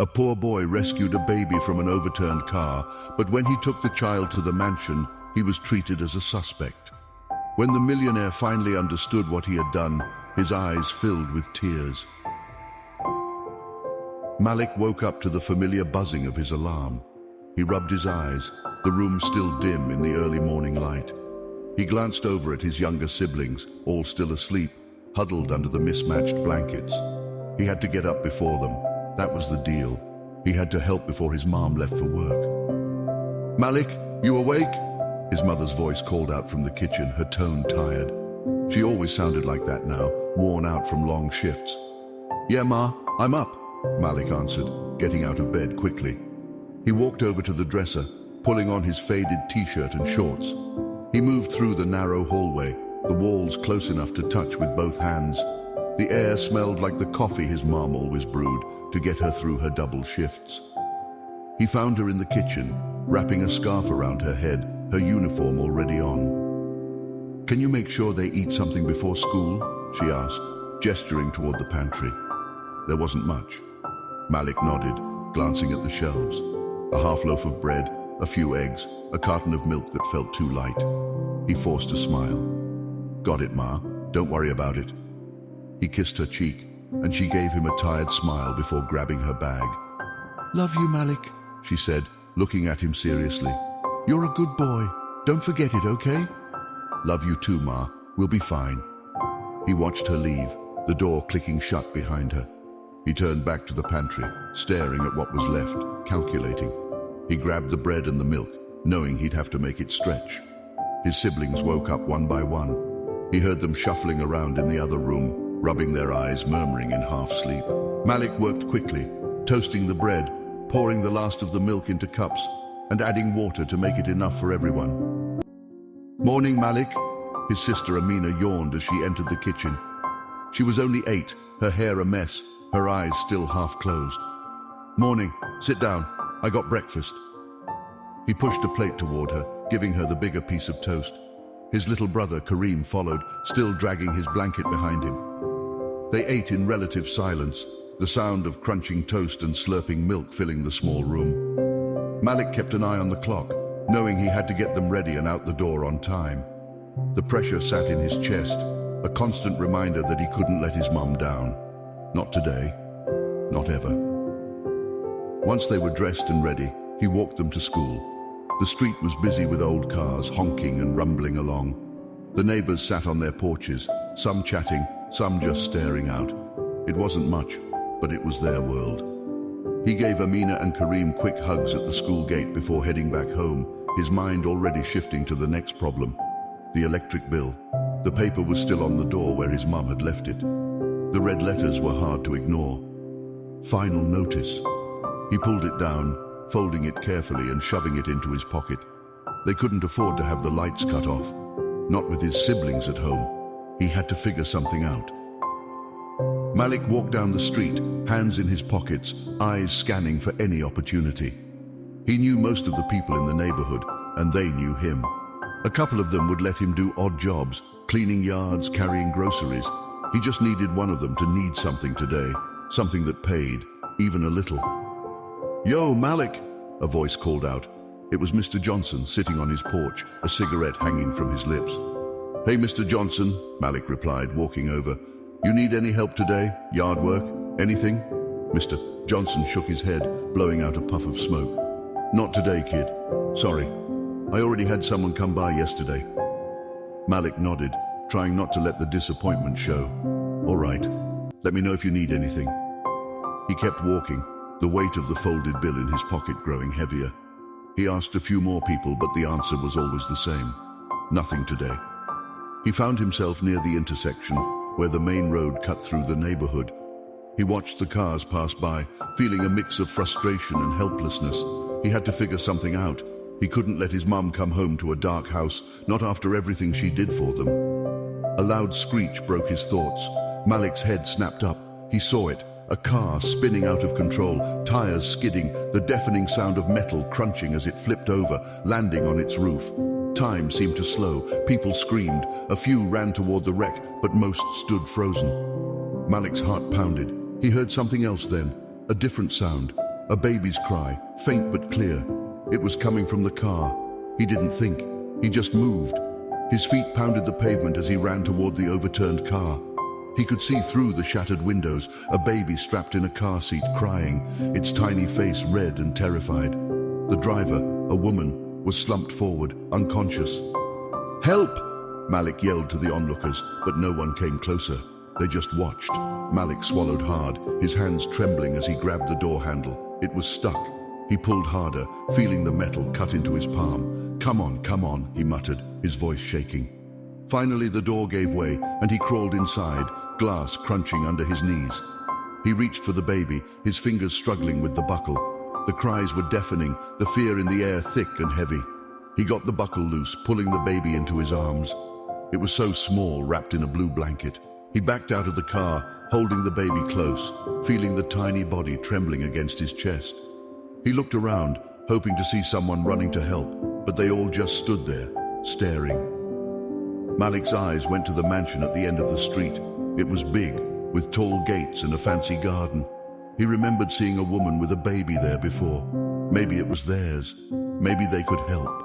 A poor boy rescued a baby from an overturned car, but when he took the child to the mansion, he was treated as a suspect. When the millionaire finally understood what he had done, his eyes filled with tears. Malik woke up to the familiar buzzing of his alarm. He rubbed his eyes, the room still dim in the early morning light. He glanced over at his younger siblings, all still asleep, huddled under the mismatched blankets. He had to get up before them. That was the deal. He had to help before his mom left for work. "Malik, you awake?" His mother's voice called out from the kitchen, her tone tired. She always sounded like that now, worn out from long shifts. "Yeah, Ma, I'm up," Malik answered, getting out of bed quickly. He walked over to the dresser, pulling on his faded t-shirt and shorts. He moved through the narrow hallway, the walls close enough to touch with both hands. The air smelled like the coffee his mom always brewed to get her through her double shifts. He found her in the kitchen, wrapping a scarf around her head, her uniform already on. "Can you make sure they eat something before school?" she asked, gesturing toward the pantry. There wasn't much. Malik nodded, glancing at the shelves. A half loaf of bread, a few eggs, a carton of milk that felt too light. He forced a smile. "Got it, Ma. Don't worry about it." He kissed her cheek, and she gave him a tired smile before grabbing her bag. "Love you, Malik," she said, looking at him seriously. "You're a good boy. Don't forget it, okay?" "Love you too, Ma. We'll be fine." He watched her leave, the door clicking shut behind her. He turned back to the pantry, staring at what was left, calculating. He grabbed the bread and the milk, knowing he'd have to make it stretch. His siblings woke up one by one. He heard them shuffling around in the other room, rubbing their eyes, murmuring in half-sleep. Malik worked quickly, toasting the bread, pouring the last of the milk into cups, and adding water to make it enough for everyone. "Morning, Malik." His sister Amina yawned as she entered the kitchen. She was only 8, her hair a mess, her eyes still half closed. "Morning. Sit down. I got breakfast." He pushed a plate toward her, giving her the bigger piece of toast. His little brother Kareem followed, still dragging his blanket behind him. They ate in relative silence, the sound of crunching toast and slurping milk filling the small room. Malik kept an eye on the clock, knowing he had to get them ready and out the door on time. The pressure sat in his chest, a constant reminder that he couldn't let his mom down. Not today. Not ever. Once they were dressed and ready, he walked them to school. The street was busy with old cars honking and rumbling along. The neighbors sat on their porches, some chatting, some just staring out. It wasn't much, but it was their world. He gave Amina and Kareem quick hugs at the school gate before heading back home, his mind already shifting to the next problem, the electric bill. The paper was still on the door where his mum had left it. The red letters were hard to ignore. Final notice. He pulled it down, folding it carefully and shoving it into his pocket. They couldn't afford to have the lights cut off. Not with his siblings at home. He had to figure something out. Malik walked down the street, hands in his pockets, eyes scanning for any opportunity. He knew most of the people in the neighborhood, and they knew him. A couple of them would let him do odd jobs, cleaning yards, carrying groceries. He just needed one of them to need something today, something that paid, even a little. "Yo, Malik," a voice called out. It was Mr. Johnson sitting on his porch, a cigarette hanging from his lips. "Hey, Mr. Johnson," Malik replied, walking over. "You need any help today? Yard work? Anything?" Mr. Johnson shook his head, blowing out a puff of smoke. "Not today, kid. Sorry. I already had someone come by yesterday." Malik nodded, trying not to let the disappointment show. "All right. Let me know if you need anything." He kept walking, the weight of the folded bill in his pocket growing heavier. He asked a few more people, but the answer was always the same. Nothing today. He found himself near the intersection, where the main road cut through the neighborhood. He watched the cars pass by, feeling a mix of frustration and helplessness. He had to figure something out. He couldn't let his mum come home to a dark house, not after everything she did for them. A loud screech broke his thoughts. Malik's head snapped up. He saw it. A car spinning out of control, tires skidding, the deafening sound of metal crunching as it flipped over, landing on its roof. Time seemed to slow. People screamed. A few ran toward the wreck, but most stood frozen. Malik's heart pounded. He heard something else then, a different sound, A baby's cry, faint but clear. It was coming from the car. He didn't think. He just moved. His feet pounded the pavement as he ran toward the overturned car. He could see through the shattered windows, a baby strapped in a car seat crying, its tiny face red and terrified. The driver, a woman, was slumped forward, unconscious. "Help!" Malik yelled to the onlookers, but no one came closer. They just watched. Malik swallowed hard, his hands trembling as he grabbed the door handle. It was stuck. He pulled harder, feeling the metal cut into his palm. Come on, he muttered, his voice shaking. Finally, the door gave way, and he crawled inside, glass crunching under his knees. He reached for the baby, his fingers struggling with the buckle. The cries were deafening, the fear in the air thick and heavy. He got the buckle loose, pulling the baby into his arms. It was so small, wrapped in a blue blanket. He backed out of the car, holding the baby close, feeling the tiny body trembling against his chest. He looked around, hoping to see someone running to help, but they all just stood there, staring. Malik's eyes went to the mansion at the end of the street. It was big, with tall gates and a fancy garden. He remembered seeing a woman with a baby there before. Maybe it was theirs. Maybe they could help.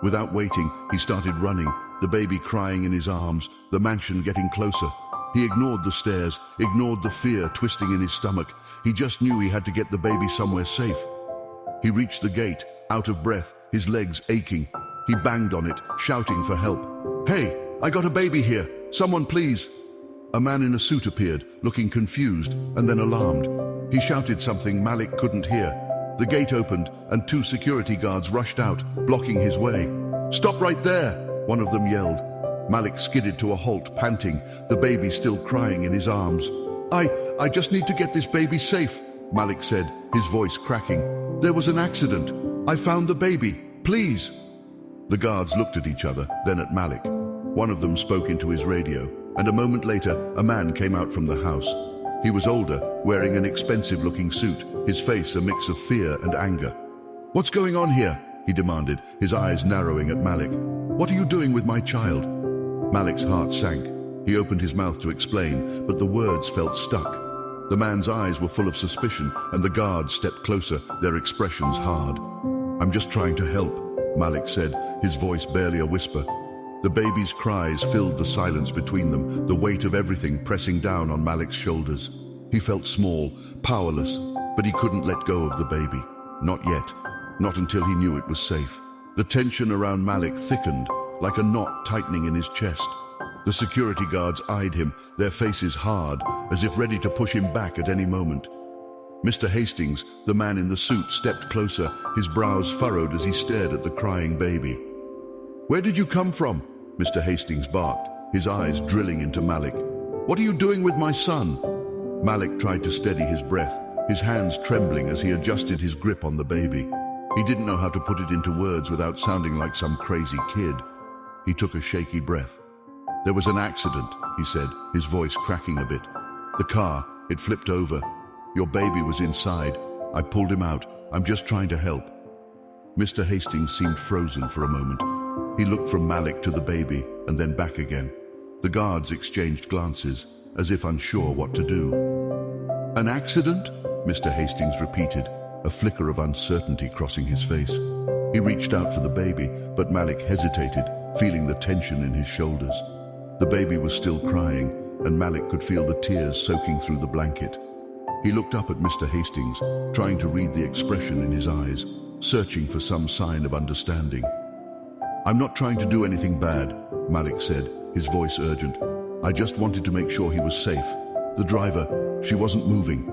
Without waiting, he started running, the baby crying in his arms, the mansion getting closer. He ignored the stairs, ignored the fear twisting in his stomach. He just knew he had to get the baby somewhere safe. He reached the gate, out of breath, his legs aching. He banged on it, shouting for help. "Hey, I got a baby here. Someone please." A man in a suit appeared, looking confused and then alarmed. He shouted something Malik couldn't hear. The gate opened and 2 security guards rushed out, blocking his way. "Stop right there," one of them yelled. Malik skidded to a halt, panting, the baby still crying in his arms. I just need to get this baby safe," Malik said, his voice cracking. "There was an accident. I found the baby. Please." The guards looked at each other, then at Malik. One of them spoke into his radio, and a moment later, a man came out from the house. He was older, wearing an expensive-looking suit, his face a mix of fear and anger. "What's going on here?" he demanded, his eyes narrowing at Malik. "What are you doing with my child?" Malik's heart sank. He opened his mouth to explain, but the words felt stuck. The man's eyes were full of suspicion, and the guards stepped closer, their expressions hard. "I'm just trying to help," Malik said, his voice barely a whisper. The baby's cries filled the silence between them, the weight of everything pressing down on Malik's shoulders. He felt small, powerless, but he couldn't let go of the baby. Not yet. Not until he knew it was safe. The tension around Malik thickened, like a knot tightening in his chest. The security guards eyed him, their faces hard, as if ready to push him back at any moment. Mr. Hastings, the man in the suit, stepped closer, his brows furrowed as he stared at the crying baby. "Where did you come from?" Mr. Hastings barked, his eyes drilling into Malik. "What are you doing with my son?" Malik tried to steady his breath, his hands trembling as he adjusted his grip on the baby. He didn't know how to put it into words without sounding like some crazy kid. He took a shaky breath. "There was an accident," he said, his voice cracking a bit. "The car, it flipped over. Your baby was inside. I pulled him out. I'm just trying to help." Mr. Hastings seemed frozen for a moment. He looked from Malik to the baby and then back again. The guards exchanged glances, as if unsure what to do. "An accident?" Mr. Hastings repeated, a flicker of uncertainty crossing his face. He reached out for the baby, but Malik hesitated, feeling the tension in his shoulders. The baby was still crying, and Malik could feel the tears soaking through the blanket. He looked up at Mr. Hastings, trying to read the expression in his eyes, searching for some sign of understanding. "I'm not trying to do anything bad," Malik said, his voice urgent. "I just wanted to make sure he was safe. The driver, she wasn't moving."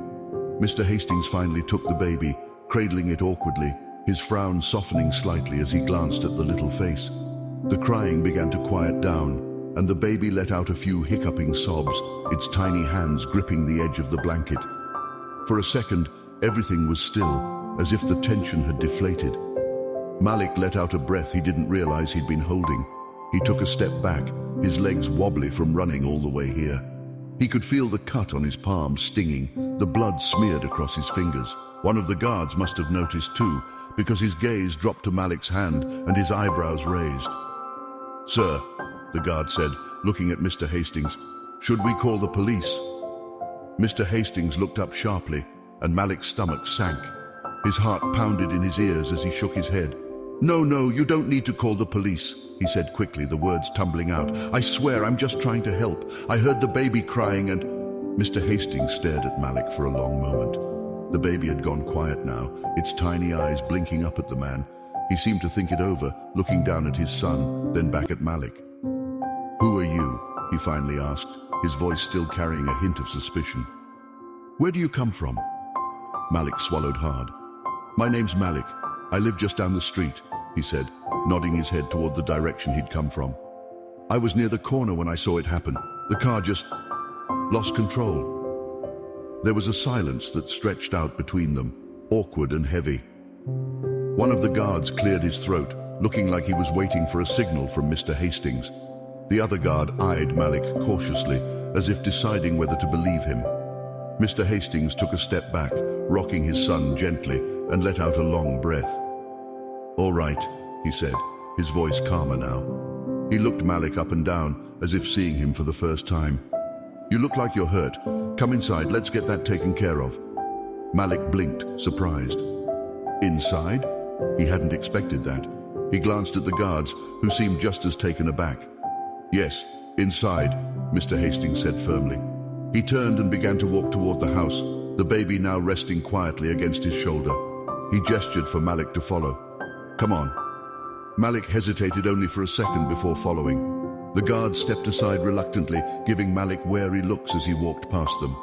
Mr. Hastings finally took the baby, cradling it awkwardly, his frown softening slightly as he glanced at the little face. The crying began to quiet down, and the baby let out a few hiccuping sobs, its tiny hands gripping the edge of the blanket. For a second, everything was still, as if the tension had deflated. Malik let out a breath he didn't realize he'd been holding. He took a step back, his legs wobbly from running all the way here. He could feel the cut on his palm stinging, the blood smeared across his fingers. One of the guards must have noticed too, because his gaze dropped to Malik's hand and his eyebrows raised. "Sir," the guard said, looking at Mr. Hastings, "should we call the police?" Mr. Hastings looked up sharply, and Malik's stomach sank. His heart pounded in his ears as he shook his head. "No, no, you don't need to call the police," he said quickly, the words tumbling out. "I swear I'm just trying to help. I heard the baby crying and—" Mr. Hastings stared at Malik for a long moment. The baby had gone quiet now, its tiny eyes blinking up at the man. He seemed to think it over, looking down at his son, then back at Malik. "Who are you?" he finally asked, his voice still carrying a hint of suspicion. "Where do you come from?" Malik swallowed hard. "My name's Malik. I live just down the street," he said, nodding his head toward the direction he'd come from. "I was near the corner when I saw it happen. The car just lost control." There was a silence that stretched out between them, awkward and heavy. One of the guards cleared his throat, looking like he was waiting for a signal from Mr. Hastings. The other guard eyed Malik cautiously, as if deciding whether to believe him. Mr. Hastings took a step back, rocking his son gently, and let out a long breath. "All right," he said, his voice calmer now. He looked Malik up and down, as if seeing him for the first time. "You look like you're hurt. Come inside, let's get that taken care of." Malik blinked, surprised. Inside? He hadn't expected that. He glanced at the guards, who seemed just as taken aback. "Yes, inside," Mr. Hastings said firmly. He turned and began to walk toward the house, the baby now resting quietly against his shoulder. He gestured for Malik to follow. "Come on." Malik hesitated only for a second before following. The guard stepped aside reluctantly, giving Malik wary looks as he walked past them.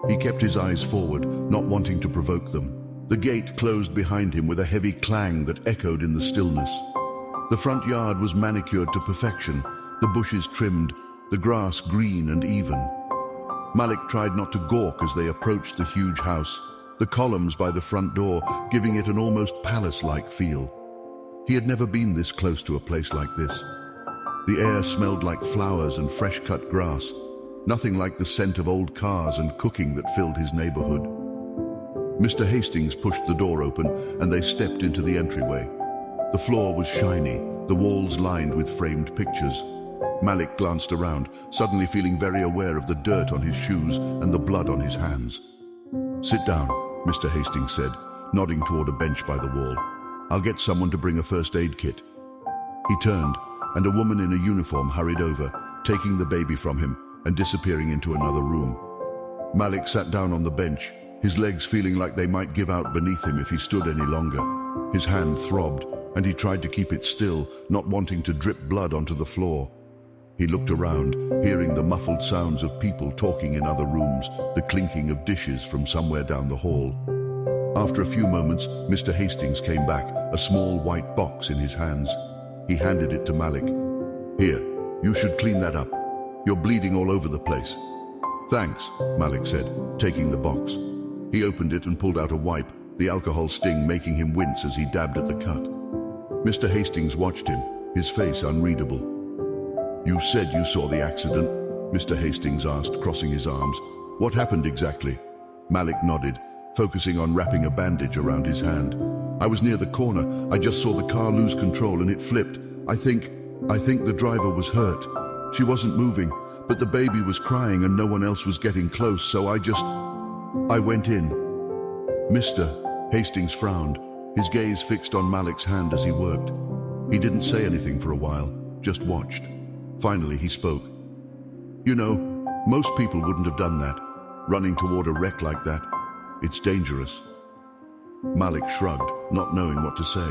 He kept his eyes forward, not wanting to provoke them. The gate closed behind him with a heavy clang that echoed in the stillness. The front yard was manicured to perfection, the bushes trimmed, the grass green and even. Malik tried not to gawk as they approached the huge house, the columns by the front door giving it an almost palace-like feel. He had never been this close to a place like this. The air smelled like flowers and fresh-cut grass, nothing like the scent of old cars and cooking that filled his neighborhood. Mr. Hastings pushed the door open and they stepped into the entryway. The floor was shiny, the walls lined with framed pictures. Malik glanced around, suddenly feeling very aware of the dirt on his shoes and the blood on his hands. "Sit down," Mr. Hastings said, nodding toward a bench by the wall. "I'll get someone to bring a first aid kit." He turned, and a woman in a uniform hurried over, taking the baby from him and disappearing into another room. Malik sat down on the bench, his legs feeling like they might give out beneath him if he stood any longer. His hand throbbed, and he tried to keep it still, not wanting to drip blood onto the floor. He looked around, hearing the muffled sounds of people talking in other rooms, the clinking of dishes from somewhere down the hall. After a few moments, Mr. Hastings came back, a small white box in his hands. He handed it to Malik. "Here, you should clean that up. You're bleeding all over the place." "Thanks," Malik said, taking the box. He opened it and pulled out a wipe, the alcohol sting making him wince as he dabbed at the cut. Mr. Hastings watched him, his face unreadable. "You said you saw the accident?" Mr. Hastings asked, crossing his arms. "What happened exactly?" Malik nodded, focusing on wrapping a bandage around his hand. "I was near the corner. I just saw the car lose control and it flipped. I think the driver was hurt. She wasn't moving, but the baby was crying and no one else was getting close, so I went in." Mr. Hastings frowned, his gaze fixed on Malik's hand as he worked. He didn't say anything for a while, just watched. Finally, he spoke. "You know, most people wouldn't have done that, running toward a wreck like that. It's dangerous." Malik shrugged, not knowing what to say.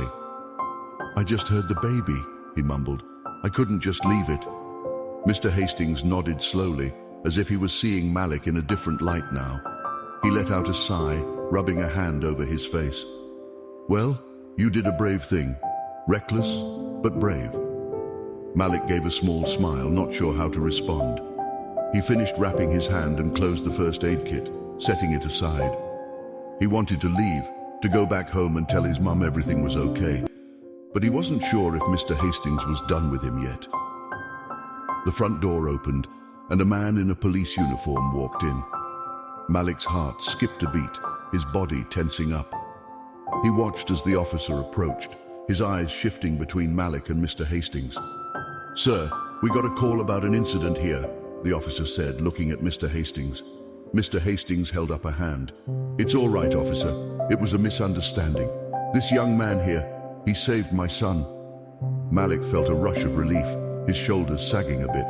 "I just heard the baby," he mumbled. "I couldn't just leave it." Mr. Hastings nodded slowly, as if he was seeing Malik in a different light now. He let out a sigh, rubbing a hand over his face. "Well, you did a brave thing. Reckless, but brave." Malik gave a small smile, not sure how to respond. He finished wrapping his hand and closed the first aid kit, setting it aside. He wanted to leave, to go back home and tell his mum everything was okay, but he wasn't sure if Mr. Hastings was done with him yet. The front door opened, and a man in a police uniform walked in. Malik's heart skipped a beat, his body tensing up. He watched as the officer approached, his eyes shifting between Malik and Mr. Hastings. "Sir, we got a call about an incident here," the officer said, looking at Mr. Hastings. Mr. Hastings held up a hand. It's all right, officer. It was a misunderstanding. This young man here, he saved my son. Malik felt a rush of relief, his shoulders sagging a bit.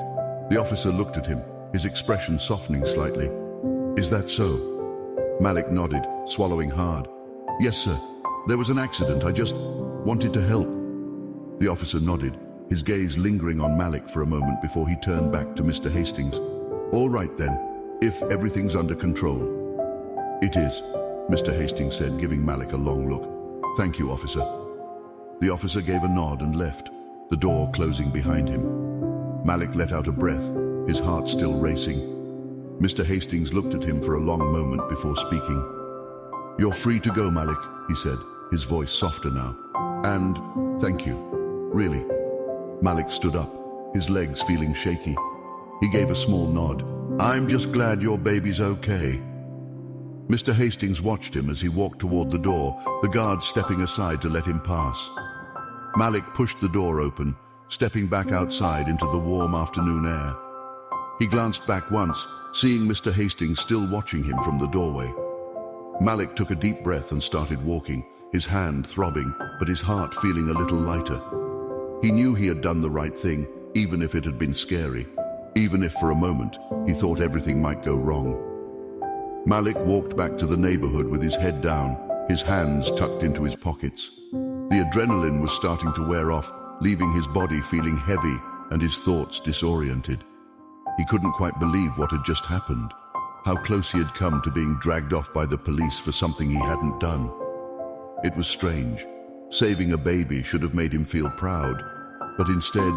The officer looked at him, his expression softening slightly. Is that so? Malik nodded, swallowing hard. Yes, sir. There was an accident. I just wanted to help. The officer nodded, his gaze lingering on Malik for a moment before he turned back to Mr. Hastings. All right then, if everything's under control. It is, Mr. Hastings said, giving Malik a long look. Thank you, officer. The officer gave a nod and left, the door closing behind him. Malik let out a breath, his heart still racing. Mr. Hastings looked at him for a long moment before speaking. You're free to go, Malik, he said, his voice softer now. And thank you. Really. Malik stood up, his legs feeling shaky. He gave a small nod. I'm just glad your baby's okay. Mr. Hastings watched him as he walked toward the door, the guard stepping aside to let him pass. Malik pushed the door open, stepping back outside into the warm afternoon air. He glanced back once, seeing Mr. Hastings still watching him from the doorway. Malik took a deep breath and started walking, his hand throbbing, but his heart feeling a little lighter. He knew he had done the right thing, even if it had been scary, even if for a moment he thought everything might go wrong. Malik walked back to the neighborhood with his head down, his hands tucked into his pockets. The adrenaline was starting to wear off, leaving his body feeling heavy and his thoughts disoriented. He couldn't quite believe what had just happened, how close he had come to being dragged off by the police for something he hadn't done. It was strange. Saving a baby should have made him feel proud, but instead,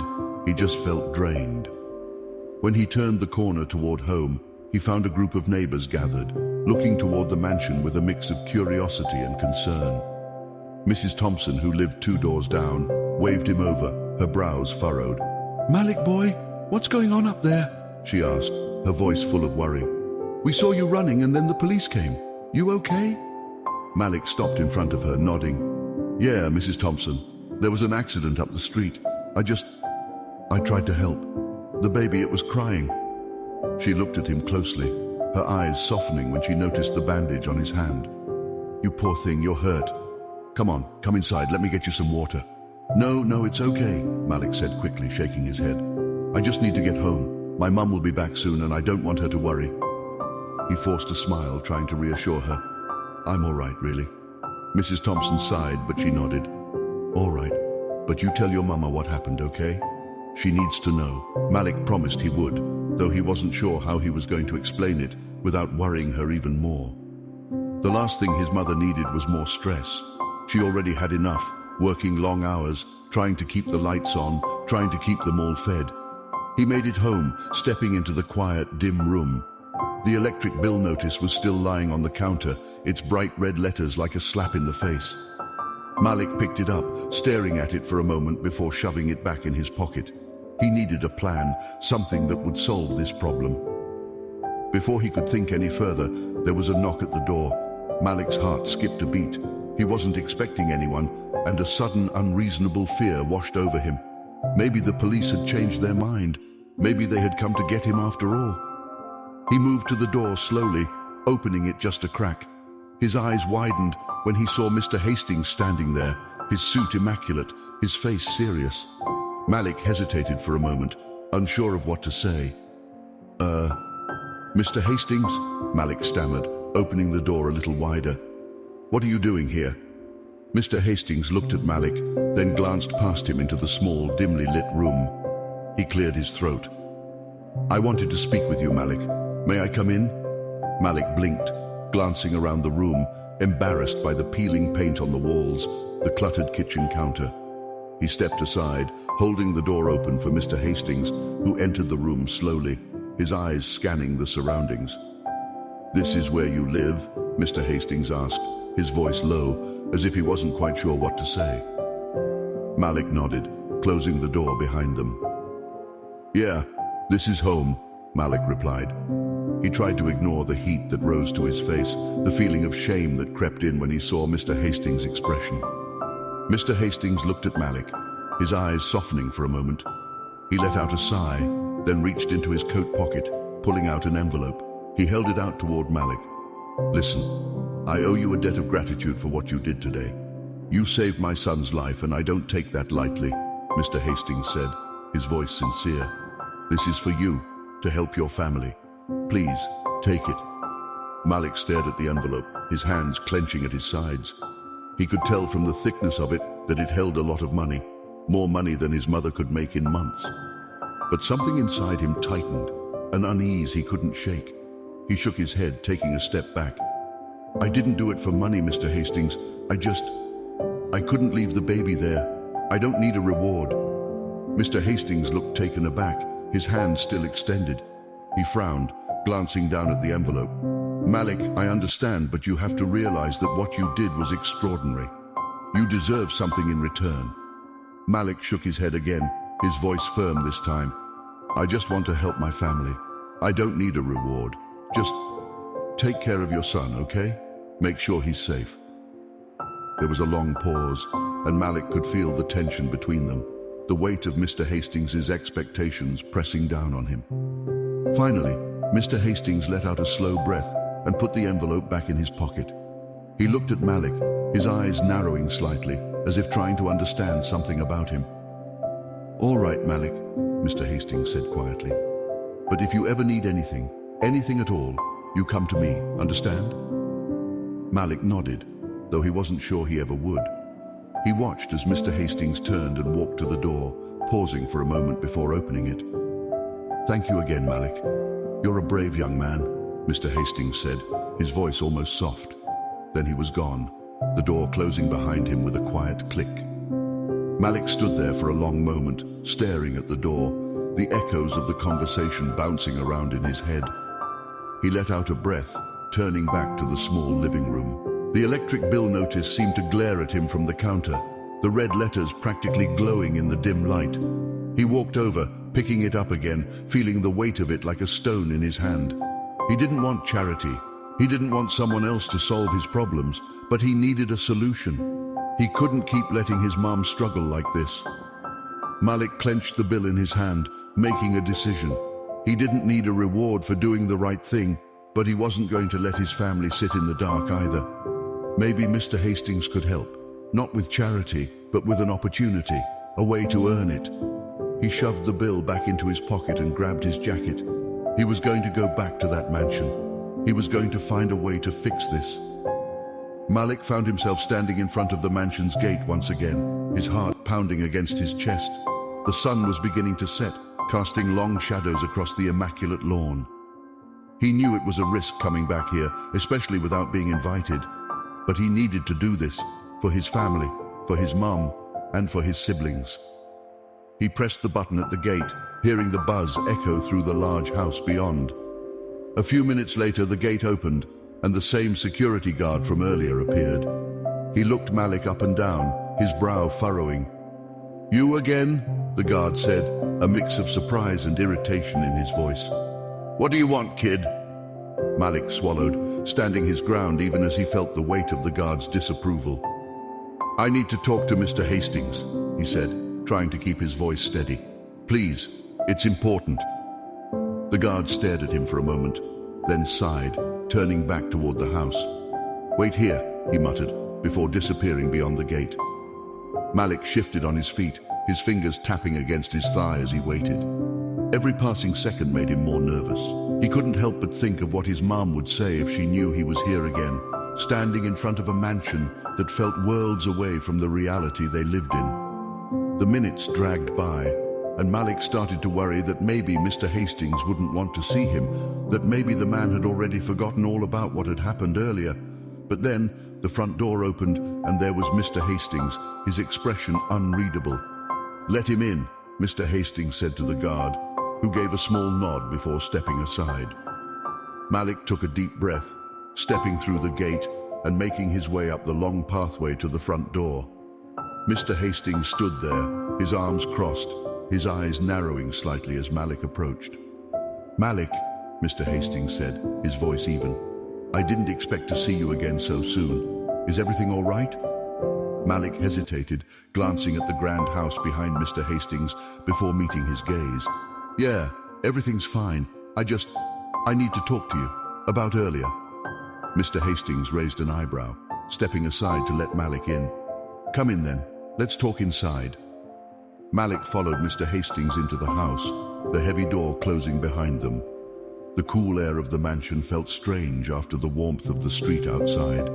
he just felt drained. When he turned the corner toward home, he found a group of neighbors gathered, looking toward the mansion with a mix of curiosity and concern. Mrs. Thompson, who lived 2 doors down, waved him over, her brows furrowed. Malik boy, what's going on up there? She asked, her voice full of worry. We saw you running and then the police came. You okay? Malik stopped in front of her, nodding. Yeah, Mrs. Thompson. There was an accident up the street. I tried to help. The baby, it was crying. She looked at him closely, her eyes softening when she noticed the bandage on his hand. You poor thing, you're hurt. Come on, come inside, let me get you some water. No, it's okay, Malik said quickly, shaking his head. I just need to get home. My mum will be back soon and I don't want her to worry. He forced a smile, trying to reassure her. I'm all right, really. Mrs. Thompson sighed, but she nodded. All right, but you tell your mama what happened, okay? She needs to know. Malik promised he would, though he wasn't sure how he was going to explain it without worrying her even more. The last thing his mother needed was more stress. She already had enough, working long hours, trying to keep the lights on, trying to keep them all fed. He made it home, stepping into the quiet, dim room. The electric bill notice was still lying on the counter, its bright red letters like a slap in the face. Malik picked it up, staring at it for a moment before shoving it back in his pocket. He needed a plan, something that would solve this problem. Before he could think any further, there was a knock at the door. Malik's heart skipped a beat. He wasn't expecting anyone, and a sudden unreasonable fear washed over him. Maybe the police had changed their mind. Maybe they had come to get him after all. He moved to the door slowly, opening it just a crack. His eyes widened when he saw Mr. Hastings standing there, his suit immaculate, his face serious. Malik hesitated for a moment, unsure of what to say. Mr. Hastings? Malik stammered, opening the door a little wider. What are you doing here? Mr. Hastings looked at Malik, then glanced past him into the small, dimly lit room. He cleared his throat. I wanted to speak with you, Malik. May I come in? Malik blinked, glancing around the room, embarrassed by the peeling paint on the walls, the cluttered kitchen counter. He stepped aside, holding the door open for Mr. Hastings, who entered the room slowly, his eyes scanning the surroundings. This is where you live? Mr. Hastings asked, his voice low, as if he wasn't quite sure what to say. Malik nodded, closing the door behind them. Yeah, this is home, Malik replied. He tried to ignore the heat that rose to his face, the feeling of shame that crept in when he saw Mr. Hastings' expression. Mr. Hastings looked at Malik, his eyes softening for a moment. He let out a sigh, then reached into his coat pocket, pulling out an envelope. He held it out toward Malik. Listen, I owe you a debt of gratitude for what you did today. You saved my son's life, and I don't take that lightly, Mr. Hastings said, his voice sincere. This is for you, to help your family. Please, take it. Malik stared at the envelope, his hands clenching at his sides. He could tell from the thickness of it that it held a lot of money, more money than his mother could make in months. But something inside him tightened, an unease he couldn't shake. He shook his head, taking a step back. I didn't do it for money, Mr. Hastings. I couldn't leave the baby there. I don't need a reward. Mr. Hastings looked taken aback, his hand still extended. He frowned, glancing down at the envelope. Malik, I understand, but you have to realize that what you did was extraordinary. You deserve something in return. Malik shook his head again, his voice firm this time. I just want to help my family. I don't need a reward. Just take care of your son, okay? Make sure he's safe. There was a long pause, and Malik could feel the tension between them, the weight of Mr. Hastings' expectations pressing down on him. Finally, Mr. Hastings let out a slow breath and put the envelope back in his pocket. He looked at Malik, his eyes narrowing slightly, as if trying to understand something about him. All right, Malik, Mr. Hastings said quietly. But if you ever need anything at all, you come to me, understand? Malik nodded, though he wasn't sure he ever would. He watched as Mr. Hastings turned and walked to the door, pausing for a moment before opening it. Thank you again, Malik. You're a brave young man, Mr. Hastings said, his voice almost soft. Then he was gone, the door closing behind him with a quiet click. Malik stood there for a long moment, staring at the door, the echoes of the conversation bouncing around in his head. He let out a breath, turning back to the small living room. The electric bill notice seemed to glare at him from the counter, the red letters practically glowing in the dim light. He walked over, picking it up again, feeling the weight of it like a stone in his hand. He didn't want charity. He didn't want someone else to solve his problems, but he needed a solution. He couldn't keep letting his mom struggle like this. Malik clenched the bill in his hand, making a decision. He didn't need a reward for doing the right thing, but he wasn't going to let his family sit in the dark either. Maybe Mr. Hastings could help, not with charity, but with an opportunity, a way to earn it. He shoved the bill back into his pocket and grabbed his jacket. He was going to go back to that mansion. He was going to find a way to fix this. Malik found himself standing in front of the mansion's gate once again, his heart pounding against his chest. The sun was beginning to set, casting long shadows across the immaculate lawn. He knew it was a risk coming back here, especially without being invited. But he needed to do this, for his family, for his mom, and for his siblings. He pressed the button at the gate, hearing the buzz echo through the large house beyond. A few minutes later, the gate opened, and the same security guard from earlier appeared. He looked Malik up and down, his brow furrowing. You again? The guard said, a mix of surprise and irritation in his voice. What do you want, kid? Malik swallowed, standing his ground even as he felt the weight of the guard's disapproval. I need to talk to Mr. Hastings, he said, trying to keep his voice steady. Please, it's important. The guard stared at him for a moment, then sighed, turning back toward the house. Wait here, he muttered, before disappearing beyond the gate. Malik shifted on his feet, his fingers tapping against his thigh as he waited. Every passing second made him more nervous. He couldn't help but think of what his mom would say if she knew he was here again, standing in front of a mansion that felt worlds away from the reality they lived in. The minutes dragged by, and Malik started to worry that maybe Mr. Hastings wouldn't want to see him, that maybe the man had already forgotten all about what had happened earlier. But then the front door opened, and there was Mr. Hastings, his expression unreadable. Let him in, Mr. Hastings said to the guard, who gave a small nod before stepping aside. Malik took a deep breath, stepping through the gate and making his way up the long pathway to the front door. Mr. Hastings stood there, his arms crossed, his eyes narrowing slightly as Malik approached. Malik, Mr. Hastings said, his voice even. I didn't expect to see you again so soon. Is everything all right? Malik hesitated, glancing at the grand house behind Mr. Hastings before meeting his gaze. Yeah, everything's fine. I need to talk to you. About earlier. Mr. Hastings raised an eyebrow, stepping aside to let Malik in. "Come in then, let's talk inside." Malik followed Mr. Hastings into the house, the heavy door closing behind them. The cool air of the mansion felt strange after the warmth of the street outside.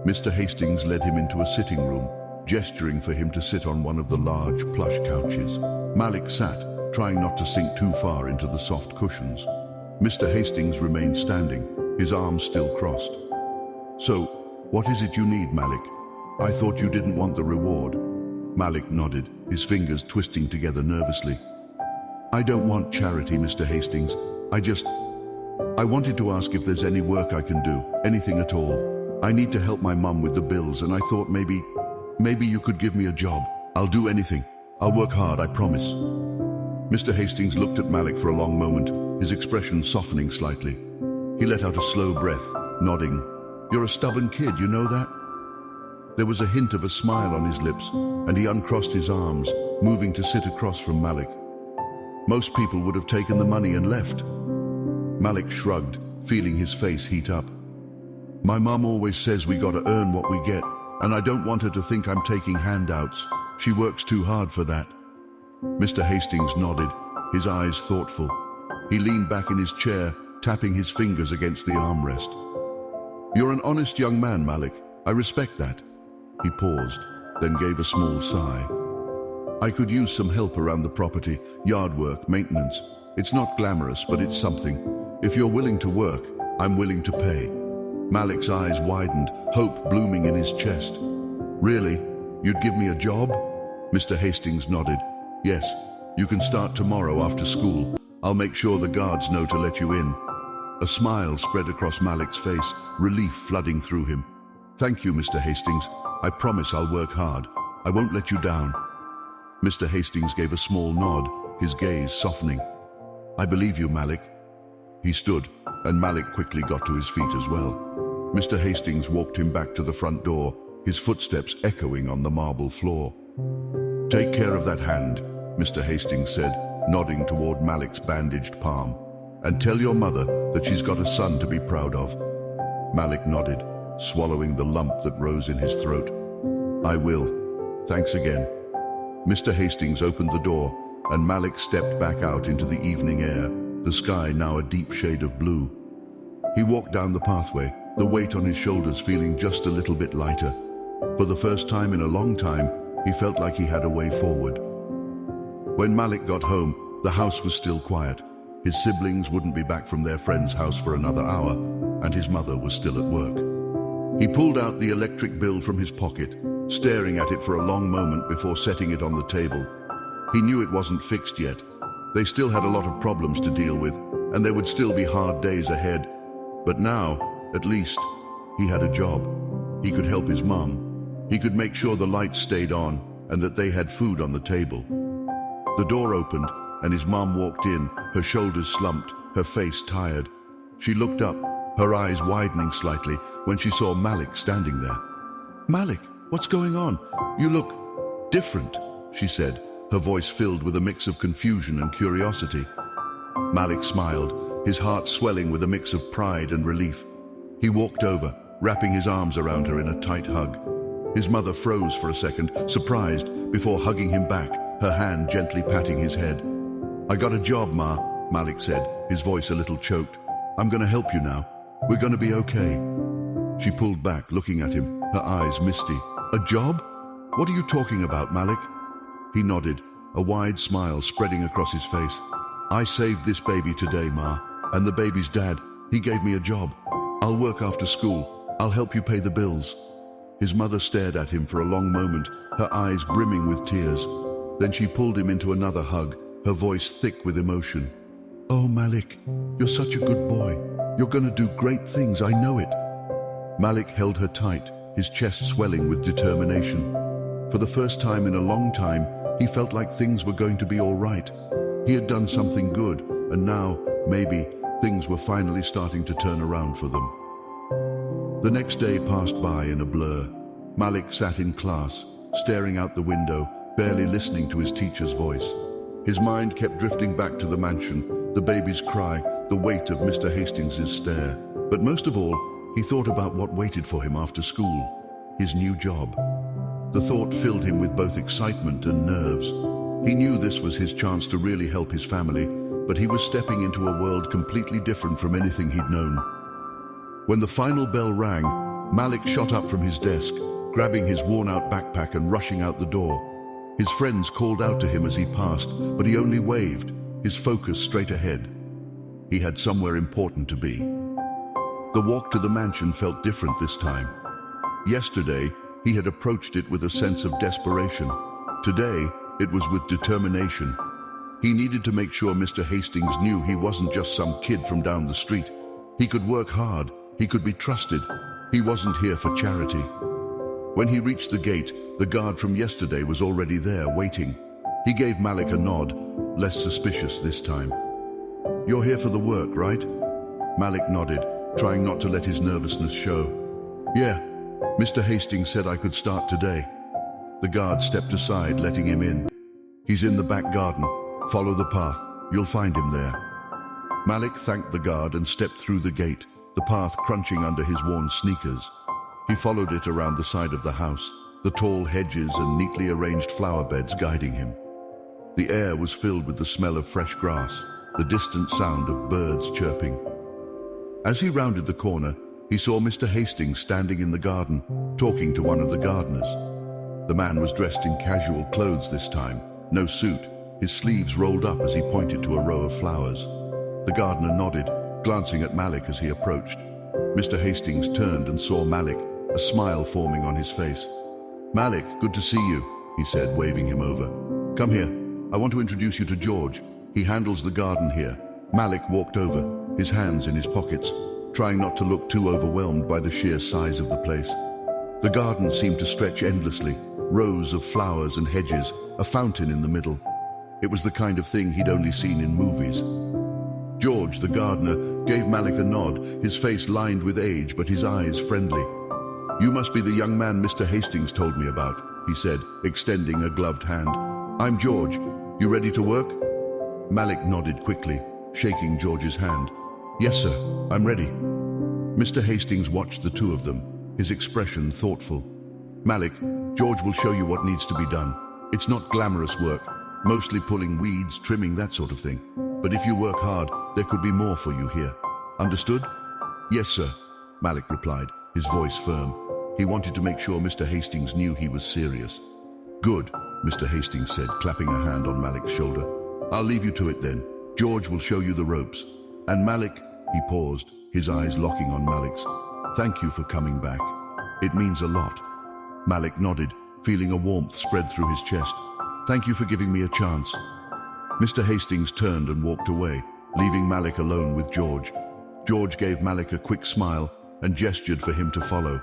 Mr. Hastings led him into a sitting room, gesturing for him to sit on one of the large plush couches. Malik sat, trying not to sink too far into the soft cushions. Mr. Hastings remained standing, his arms still crossed. "So, what is it you need, Malik? I thought you didn't want the reward." Malik nodded, his fingers twisting together nervously. "I don't want charity, Mr. Hastings. I wanted to ask if there's any work I can do, anything at all. I need to help my mum with the bills, and I thought maybe you could give me a job. I'll do anything. I'll work hard, I promise." Mr. Hastings looked at Malik for a long moment, his expression softening slightly. He let out a slow breath, nodding. "You're a stubborn kid, you know that?" There was a hint of a smile on his lips, and he uncrossed his arms, moving to sit across from Malik. Most people would have taken the money and left. Malik shrugged, feeling his face heat up. "My mum always says we gotta earn what we get, and I don't want her to think I'm taking handouts. She works too hard for that." Mr. Hastings nodded, his eyes thoughtful. He leaned back in his chair, tapping his fingers against the armrest. "You're an honest young man, Malik. I respect that." He paused, then gave a small sigh. "I could use some help around the property, yard work, maintenance. It's not glamorous, but it's something. If you're willing to work, I'm willing to pay." Malik's eyes widened, hope blooming in his chest. "Really? You'd give me a job?" Mr. Hastings nodded. "Yes, you can start tomorrow after school. I'll make sure the guards know to let you in." A smile spread across Malik's face, relief flooding through him. "Thank you, Mr. Hastings. I promise I'll work hard. I won't let you down." Mr. Hastings gave a small nod, his gaze softening. "I believe you, Malik." He stood, and Malik quickly got to his feet as well. Mr. Hastings walked him back to the front door, his footsteps echoing on the marble floor. "Take care of that hand," Mr. Hastings said, nodding toward Malik's bandaged palm. "And tell your mother that she's got a son to be proud of." Malik nodded, swallowing the lump that rose in his throat. "I will. Thanks again." Mr. Hastings opened the door, and Malik stepped back out into the evening air, the sky now a deep shade of blue. He walked down the pathway, the weight on his shoulders feeling just a little bit lighter. For the first time in a long time, he felt like he had a way forward. When Malik got home, the house was still quiet. His siblings wouldn't be back from their friend's house for another hour, and his mother was still at work. He pulled out the electric bill from his pocket, staring at it for a long moment before setting it on the table. He knew it wasn't fixed yet. They still had a lot of problems to deal with, and there would still be hard days ahead. But now, at least, he had a job. He could help his mum. He could make sure the lights stayed on and that they had food on the table. The door opened, and his mum walked in, her shoulders slumped, her face tired. She looked up, her eyes widening slightly when she saw Malik standing there. "Malik, what's going on? You look different," she said, her voice filled with a mix of confusion and curiosity. Malik smiled, his heart swelling with a mix of pride and relief. He walked over, wrapping his arms around her in a tight hug. His mother froze for a second, surprised, before hugging him back, her hand gently patting his head. "I got a job, Ma," Malik said, his voice a little choked. "I'm going to help you now. We're going to be okay." She pulled back, looking at him, her eyes misty. "A job? What are you talking about, Malik?" He nodded, a wide smile spreading across his face. "I saved this baby today, Ma, and the baby's dad, he gave me a job. I'll work after school. I'll help you pay the bills." His mother stared at him for a long moment, her eyes brimming with tears. Then she pulled him into another hug, her voice thick with emotion. "Oh, Malik, you're such a good boy. You're going to do great things, I know it." Malik held her tight, his chest swelling with determination. For the first time in a long time, he felt like things were going to be all right. He had done something good, and now, maybe, things were finally starting to turn around for them. The next day passed by in a blur. Malik sat in class, staring out the window, barely listening to his teacher's voice. His mind kept drifting back to the mansion, the baby's cry, the weight of Mr. Hastings' stare. But most of all, He thought about what waited for him after school, his new job. The thought filled him with both excitement and nerves. He knew this was his chance to really help his family, but he was stepping into a world completely different from anything he'd known. When the final bell rang, Malik shot up from his desk, grabbing his worn-out backpack and rushing out the door. His friends called out to him as he passed, but he only waved, his focus straight ahead. He had somewhere important to be. The walk to the mansion felt different this time. Yesterday, he had approached it with a sense of desperation. Today, it was with determination. He needed to make sure Mr. Hastings knew he wasn't just some kid from down the street. He could work hard, he could be trusted. He wasn't here for charity. When he reached the gate, the guard from yesterday was already there, waiting. He gave Malik a nod, less suspicious this time. "You're here for the work, right?" Malik nodded, trying not to let his nervousness show. "Yeah, Mr. Hastings said I could start today." The guard stepped aside, letting him in. "He's in the back garden. Follow the path. You'll find him there." Malik thanked the guard and stepped through the gate, the path crunching under his worn sneakers. He followed it around the side of the house, the tall hedges and neatly arranged flower beds guiding him. The air was filled with the smell of fresh grass, the distant sound of birds chirping. As he rounded the corner, he saw Mr. Hastings standing in the garden, talking to one of the gardeners. The man was dressed in casual clothes this time, no suit, his sleeves rolled up as he pointed to a row of flowers. The gardener nodded, glancing at Malik as he approached. Mr. Hastings turned and saw Malik, a smile forming on his face. "Malik, good to see you," he said, waving him over. "Come here. I want to introduce you to George. He handles the garden here." Malik walked over, his hands in his pockets, trying not to look too overwhelmed by the sheer size of the place. The garden seemed to stretch endlessly, rows of flowers and hedges, a fountain in the middle. It was the kind of thing he'd only seen in movies. George, the gardener, gave Malik a nod, his face lined with age but his eyes friendly. "You must be the young man Mr. Hastings told me about," he said, extending a gloved hand. "I'm George. You ready to work?" Malik nodded quickly, shaking George's hand. "Yes, sir, I'm ready." Mr. Hastings watched the two of them, his expression thoughtful. "Malik, George will show you what needs to be done. It's not glamorous work, mostly pulling weeds, trimming, that sort of thing. But if you work hard, there could be more for you here. Understood?" "Yes, sir," Malik replied, his voice firm. He wanted to make sure Mr. Hastings knew he was serious. "Good," Mr. Hastings said, clapping a hand on Malik's shoulder. "I'll leave you to it then. George will show you the ropes. And Malik," he paused, his eyes locking on Malik's. "Thank you for coming back. It means a lot." Malik nodded, feeling a warmth spread through his chest. "Thank you for giving me a chance." Mr. Hastings turned and walked away, leaving Malik alone with George. George gave Malik a quick smile and gestured for him to follow.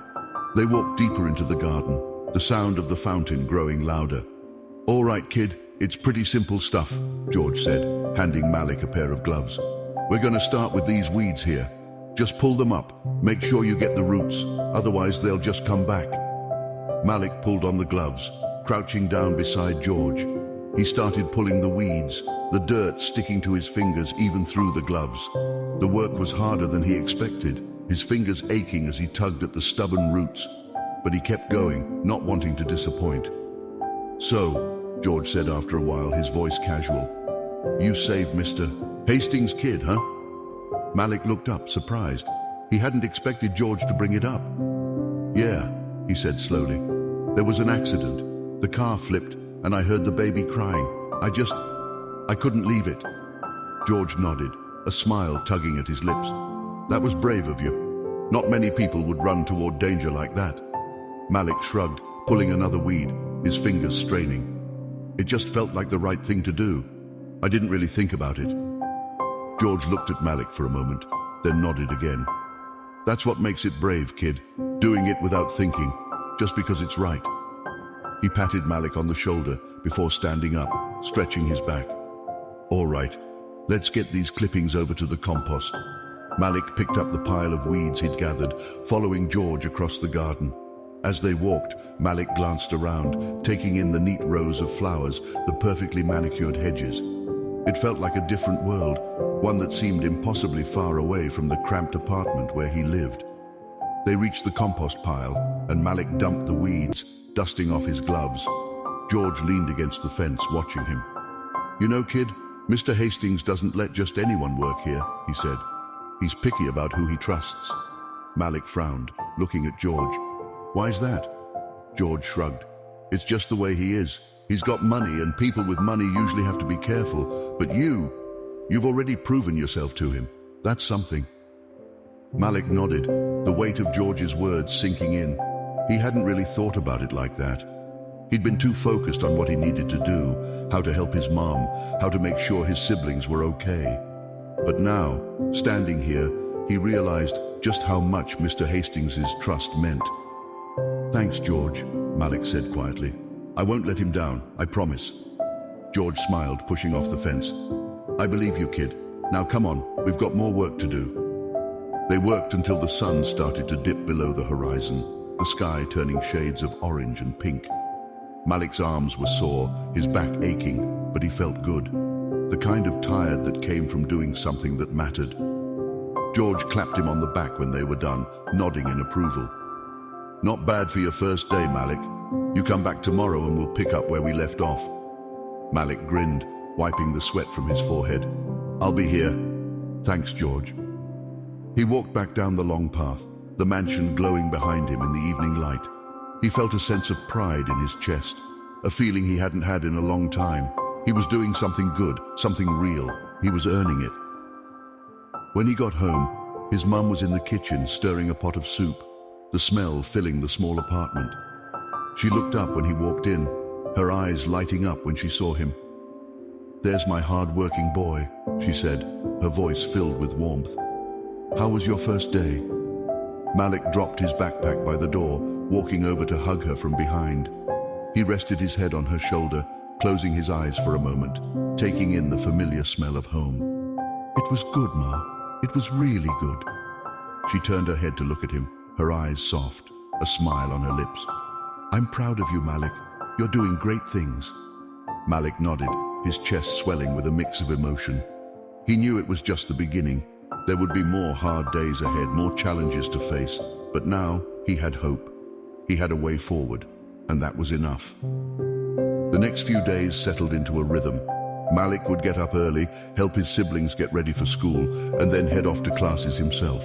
They walked deeper into the garden, the sound of the fountain growing louder. "All right, kid, it's pretty simple stuff," George said, handing Malik a pair of gloves. "We're going to start with these weeds here. Just pull them up. Make sure you get the roots, otherwise they'll just come back." Malik pulled on the gloves, crouching down beside George. He started pulling the weeds, the dirt sticking to his fingers even through the gloves. The work was harder than he expected, his fingers aching as he tugged at the stubborn roots. But he kept going, not wanting to disappoint. "So," George said after a while, his voice casual, "you saved Mr. Hastings' kid, huh?" Malik looked up, surprised. He hadn't expected George to bring it up. "Yeah," he said slowly. "There was an accident. The car flipped, and I heard the baby crying. I couldn't leave it." George nodded, a smile tugging at his lips. "That was brave of you. Not many people would run toward danger like that." Malik shrugged, pulling another weed, his fingers straining. "It just felt like the right thing to do. I didn't really think about it." George looked at Malik for a moment, then nodded again. "That's what makes it brave, kid. Doing it without thinking, just because it's right." He patted Malik on the shoulder before standing up, stretching his back. "All right, let's get these clippings over to the compost." Malik picked up the pile of weeds he'd gathered, following George across the garden. As they walked, Malik glanced around, taking in the neat rows of flowers, the perfectly manicured hedges. It felt like a different world, one that seemed impossibly far away from the cramped apartment where he lived. They reached the compost pile, and Malik dumped the weeds, dusting off his gloves. George leaned against the fence, watching him. "You know, kid, Mr. Hastings doesn't let just anyone work here," he said. "He's picky about who he trusts." Malik frowned, looking at George. "Why's that?" George shrugged. "It's just the way he is. He's got money, and people with money usually have to be careful. But you've already proven yourself to him. That's something." Malik nodded, the weight of George's words sinking in. He hadn't really thought about it like that. He'd been too focused on what he needed to do, how to help his mom, how to make sure his siblings were okay. But now, standing here, he realized just how much Mr. Hastings' trust meant. "Thanks, George," Malik said quietly. "I won't let him down, I promise." George smiled, pushing off the fence. "I believe you, kid. Now come on, we've got more work to do." They worked until the sun started to dip below the horizon, the sky turning shades of orange and pink. Malik's arms were sore, his back aching, but he felt good. The kind of tired that came from doing something that mattered. George clapped him on the back when they were done, nodding in approval. "Not bad for your first day, Malik. You come back tomorrow and we'll pick up where we left off." Malik grinned, wiping the sweat from his forehead. "I'll be here." "Thanks, George." He walked back down the long path, the mansion glowing behind him in the evening light. He felt a sense of pride in his chest, a feeling he hadn't had in a long time. He was doing something good, something real. He was earning it. When he got home, his mum was in the kitchen stirring a pot of soup, the smell filling the small apartment. She looked up when he walked in, her eyes lighting up when she saw him. "There's my hard-working boy," she said, her voice filled with warmth. "How was your first day?" Malik dropped his backpack by the door, walking over to hug her from behind. He rested his head on her shoulder, closing his eyes for a moment, taking in the familiar smell of home. "It was good, Ma. It was really good." She turned her head to look at him, her eyes soft, a smile on her lips. "I'm proud of you, Malik. You're doing great things." Malik nodded, his chest swelling with a mix of emotion. He knew it was just the beginning. There would be more hard days ahead, more challenges to face, but now he had hope. He had a way forward, and that was enough. The next few days settled into a rhythm. Malik would get up early, help his siblings get ready for school, and then head off to classes himself.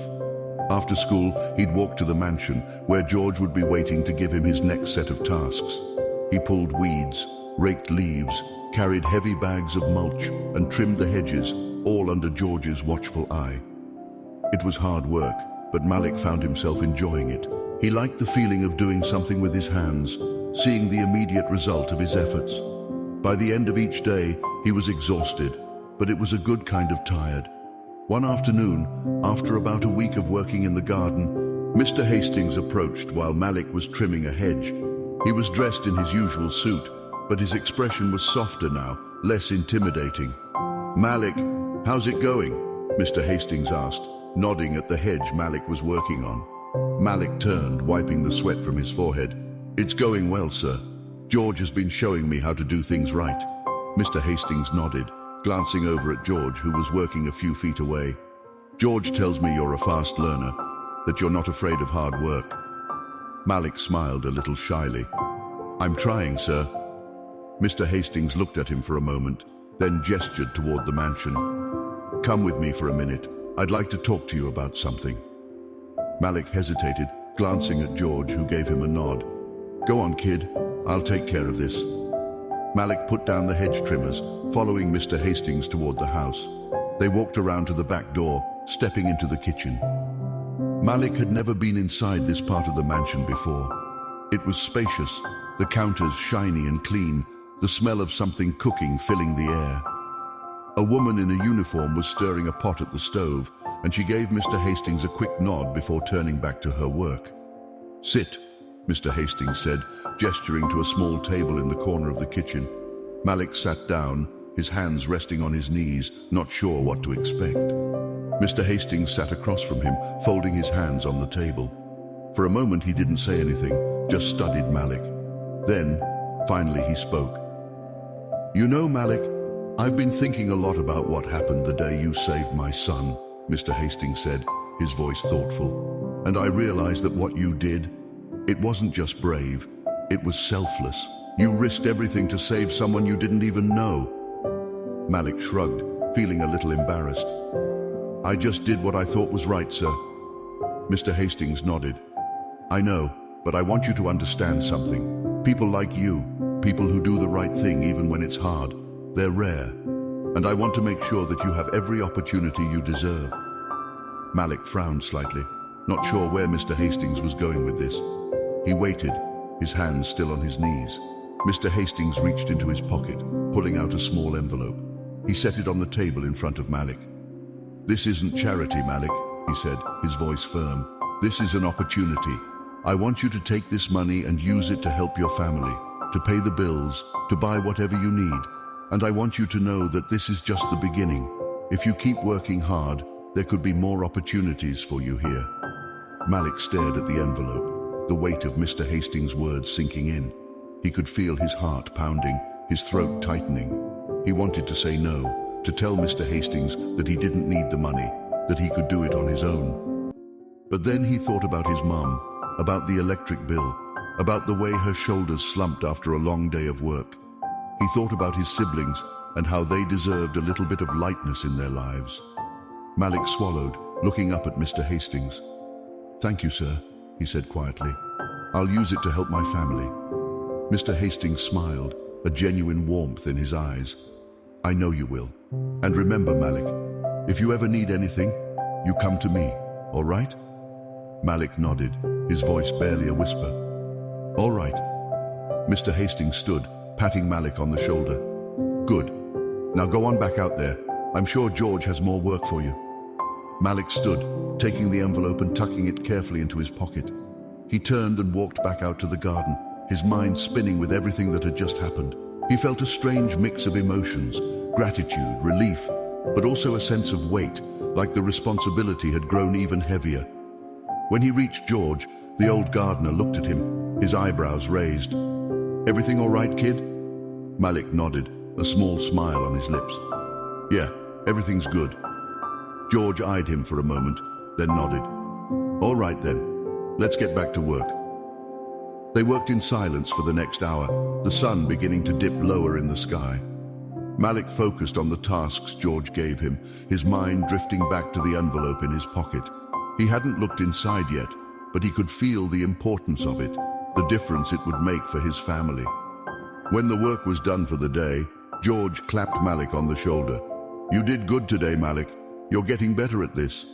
After school, he'd walk to the mansion, where George would be waiting to give him his next set of tasks. He pulled weeds, raked leaves, carried heavy bags of mulch, and trimmed the hedges, all under George's watchful eye. It was hard work, but Malik found himself enjoying it. He liked the feeling of doing something with his hands, seeing the immediate result of his efforts. By the end of each day, he was exhausted, but it was a good kind of tired. One afternoon, after about a week of working in the garden, Mr. Hastings approached while Malik was trimming a hedge. He was dressed in his usual suit, but his expression was softer now, less intimidating. "Malik, how's it going?" Mr. Hastings asked, nodding at the hedge Malik was working on. Malik turned, wiping the sweat from his forehead. "It's going well, sir. George has been showing me how to do things right." Mr. Hastings nodded, glancing over at George, who was working a few feet away. "George tells me you're a fast learner, that you're not afraid of hard work." Malik smiled a little shyly. "I'm trying, sir." Mr. Hastings looked at him for a moment, then gestured toward the mansion. "Come with me for a minute. I'd like to talk to you about something." Malik hesitated, glancing at George, who gave him a nod. "Go on, kid. I'll take care of this." Malik put down the hedge trimmers, following Mr. Hastings toward the house. They walked around to the back door, stepping into the kitchen. Malik had never been inside this part of the mansion before. It was spacious, the counters shiny and clean, the smell of something cooking filling the air. A woman in a uniform was stirring a pot at the stove, and she gave Mr. Hastings a quick nod before turning back to her work. "Sit," Mr. Hastings said, gesturing to a small table in the corner of the kitchen. Malik sat down, his hands resting on his knees, not sure what to expect. Mr. Hastings sat across from him, folding his hands on the table. For a moment he didn't say anything, just studied Malik. Then, finally he spoke. "You know, Malik, I've been thinking a lot about what happened the day you saved my son," Mr. Hastings said, his voice thoughtful. And I realized that what you did, it wasn't just brave, it was selfless. You risked everything to save someone you didn't even know. Malik shrugged, feeling a little embarrassed. I just did what I thought was right, sir. Mr. Hastings nodded. I know, but I want you to understand something. People like you, people who do the right thing even when it's hard, they're rare. And I want to make sure that you have every opportunity you deserve. Malik frowned slightly, not sure where Mr. Hastings was going with this. He waited, his hands still on his knees. Mr. Hastings reached into his pocket, pulling out a small envelope. He set it on the table in front of Malik. This isn't charity, Malik, he said, his voice firm. This is an opportunity. I want you to take this money and use it to help your family, to pay the bills, to buy whatever you need. And I want you to know that this is just the beginning. If you keep working hard, there could be more opportunities for you here. Malik stared at the envelope, the weight of Mr. Hastings' words sinking in. He could feel his heart pounding, his throat tightening. He wanted to say no, to tell Mr. Hastings that he didn't need the money, that he could do it on his own. But then he thought about his mum, about the electric bill, about the way her shoulders slumped after a long day of work. He thought about his siblings and how they deserved a little bit of lightness in their lives. Malik swallowed, looking up at Mr. Hastings. Thank you, sir, he said quietly. I'll use it to help my family. Mr. Hastings smiled, a genuine warmth in his eyes. I know you will. And remember, Malik, if you ever need anything, you come to me, all right? Malik nodded, his voice barely a whisper. All right. Mr. Hastings stood, patting Malik on the shoulder. Good. Now go on back out there. I'm sure George has more work for you. Malik stood, taking the envelope and tucking it carefully into his pocket. He turned and walked back out to the garden, his mind spinning with everything that had just happened. He felt a strange mix of emotions, gratitude, relief, but also a sense of weight, like the responsibility had grown even heavier. When he reached George, the old gardener looked at him, his eyebrows raised. Everything all right, kid? Malik nodded, a small smile on his lips. Yeah, everything's good. George eyed him for a moment, then nodded. All right then, let's get back to work. They worked in silence for the next hour, the sun beginning to dip lower in the sky. Malik focused on the tasks George gave him, his mind drifting back to the envelope in his pocket. He hadn't looked inside yet, but he could feel the importance of it, the difference it would make for his family. When the work was done for the day, George clapped Malik on the shoulder. You did good today, Malik. You're getting better at this.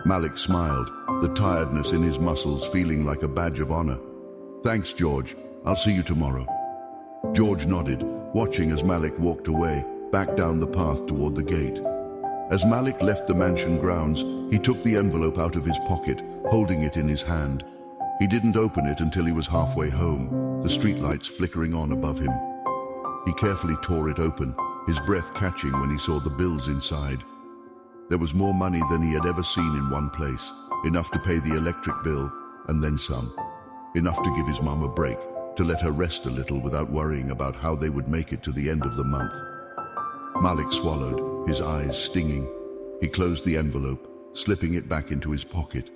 Malik smiled, the tiredness in his muscles feeling like a badge of honor. Thanks, George. I'll see you tomorrow. George nodded, watching as Malik walked away, back down the path toward the gate. As Malik left the mansion grounds, he took the envelope out of his pocket, holding it in his hand. He didn't open it until he was halfway home, the streetlights flickering on above him. He carefully tore it open, his breath catching when he saw the bills inside. There was more money than he had ever seen in one place, enough to pay the electric bill, and then some. Enough to give his mom a break, to let her rest a little without worrying about how they would make it to the end of the month. Malik swallowed, his eyes stinging. He closed the envelope, slipping it back into his pocket.